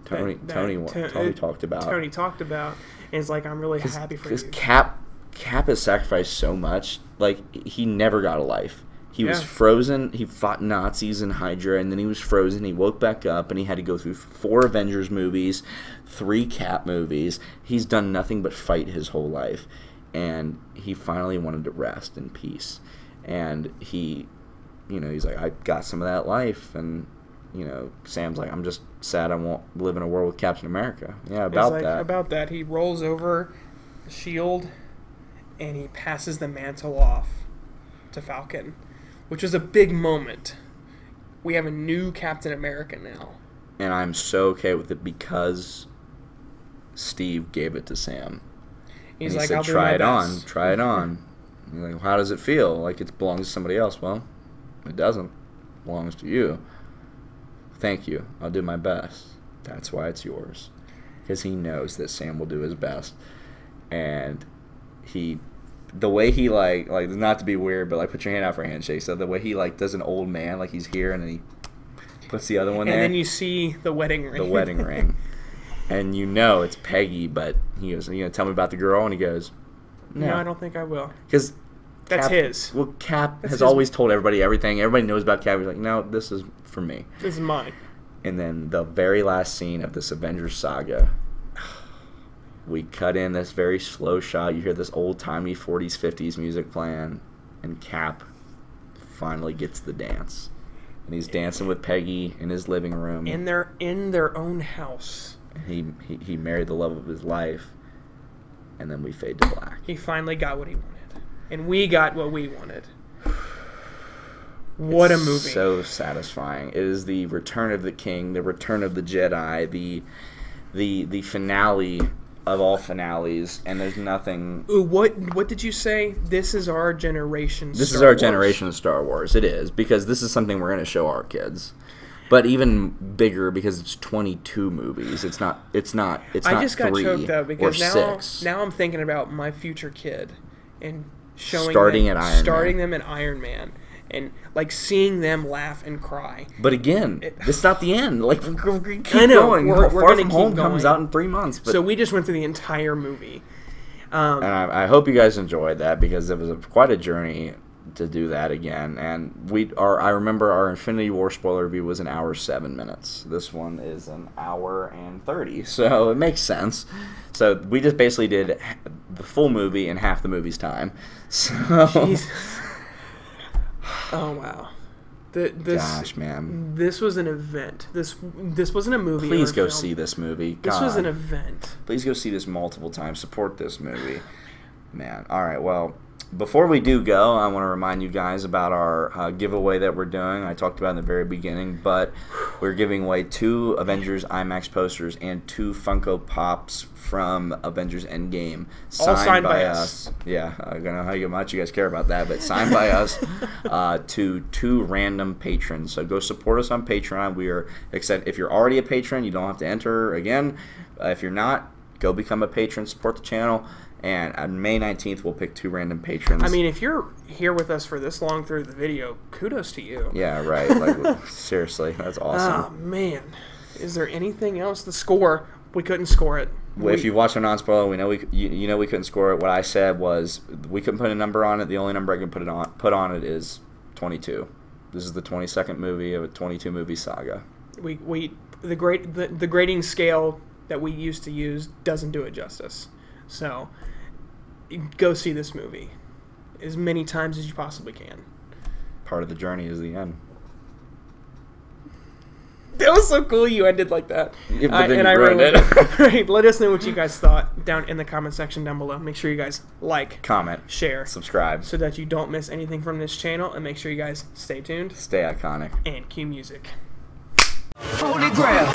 Speaker 3: Tony talked about.
Speaker 2: Tony talked about, and it's like, I'm really happy for you.
Speaker 3: Because Cap has sacrificed so much. Like, he never got a life. He was frozen. He fought Nazis and Hydra, and then he was frozen. He woke back up, and he had to go through 4 Avengers movies, 3 Cap movies. He's done nothing but fight his whole life, and he finally wanted to rest in peace. And he, he's like, I got some of that life, and Sam's like, I'm just sad I won't live in a world with Captain America. Yeah,
Speaker 2: about that. He rolls over the shield, and he passes the mantle off to Falcon, which was a big moment. We have a new Captain America now.
Speaker 3: And I'm so okay with it because Steve gave it to Sam.
Speaker 2: He's
Speaker 3: and he
Speaker 2: like,
Speaker 3: said,
Speaker 2: I'll
Speaker 3: try
Speaker 2: do
Speaker 3: it
Speaker 2: my
Speaker 3: on.
Speaker 2: best.
Speaker 3: Try it on. You're like, how does it feel? Like it belongs to somebody else. Well, it doesn't. It belongs to you. Thank you. I'll do my best. That's why it's yours. Because he knows that Sam will do his best. And the way he like not to be weird, but like put your hand out for a handshake. So the way he like does an old man, like he's here, and then he puts the other one there.
Speaker 2: And then you see the wedding ring.
Speaker 3: The wedding ring. And it's Peggy, but he goes, "You gonna tell me about the girl?" And he goes,
Speaker 2: No, I don't think I will.
Speaker 3: Because
Speaker 2: that's his.
Speaker 3: Well, Cap has always told everybody everything. Everybody knows about Cap. He's like, no, this is for me.
Speaker 2: This is mine.
Speaker 3: And then the very last scene of this Avengers saga, we cut in this very slow shot. You hear this old-timey 40s, 50s music playing, and Cap finally gets the dance. And he's dancing with Peggy in his living room.
Speaker 2: In their own house.
Speaker 3: And he married the love of his life, and then we fade to black.
Speaker 2: He finally got what he wanted. And we got what we wanted. What a movie.
Speaker 3: So satisfying. It is the return of the king, the return of the Jedi, the finale of all finales, and there's nothing.
Speaker 2: Ooh, what did you say? This is our generation.
Speaker 3: This is our generation of Star Wars. It is, because this is something we're going to show our kids. But even bigger, because it's 22 movies. It's not. I just got choked up because
Speaker 2: now I'm thinking about my future kid and
Speaker 3: starting
Speaker 2: them at Iron Man. And like seeing them laugh and cry.
Speaker 3: But again, this is not the end. Like keep going.
Speaker 2: We're
Speaker 3: Far From Home comes out in 3 months. But,
Speaker 2: so we just went through the entire movie.
Speaker 3: And I hope you guys enjoyed that, because it was quite a journey to do that again. And I remember our Infinity War spoiler review was 1 hour 7 minutes. This one is 1 hour and 30. So it makes sense. So we just basically did the full movie in half the movie's time. So. Jesus.
Speaker 2: Oh wow!
Speaker 3: Gosh, man,
Speaker 2: this was an event. This wasn't a movie.
Speaker 3: Please go see this movie.
Speaker 2: This was an event.
Speaker 3: Please go see this multiple times. Support this movie, man. All right, well, before we do go, I want to remind you guys about our giveaway that we're doing. I talked about in the very beginning, but we're giving away 2 Avengers IMAX posters and 2 Funko Pops from Avengers Endgame,
Speaker 2: signed by us.
Speaker 3: Yeah, I don't know how much you guys care about that, but signed by us to 2 random patrons. So go support us on Patreon. We are if you're already a patron, you don't have to enter again. If you're not, go become a patron, support the channel. And on May 19th, we'll pick 2 random patrons.
Speaker 2: I mean, if you're here with us for this long through the video, kudos to you.
Speaker 3: Yeah, right. Like, seriously, that's awesome.
Speaker 2: Oh, man. Is there anything else? The score, we couldn't score it.
Speaker 3: If you watch a non-spoiler, we know we couldn't score it. What I said was we couldn't put a number on it. The only number I can put on it is 22. This is the 22nd movie of a 22-movie saga.
Speaker 2: The grading scale that we used to use doesn't do it justice. So, go see this movie as many times as you possibly can.
Speaker 3: Part of the journey is the end.
Speaker 2: That was so cool you ended like that.
Speaker 3: Yeah, but then you ruined it.
Speaker 2: Right, let us know what you guys thought down in the comment section down below. Make sure you guys like,
Speaker 3: comment,
Speaker 2: share,
Speaker 3: subscribe,
Speaker 2: so that you don't miss anything from this channel. And make sure you guys stay tuned.
Speaker 3: Stay iconic.
Speaker 2: And cue music.
Speaker 4: Holy Grail.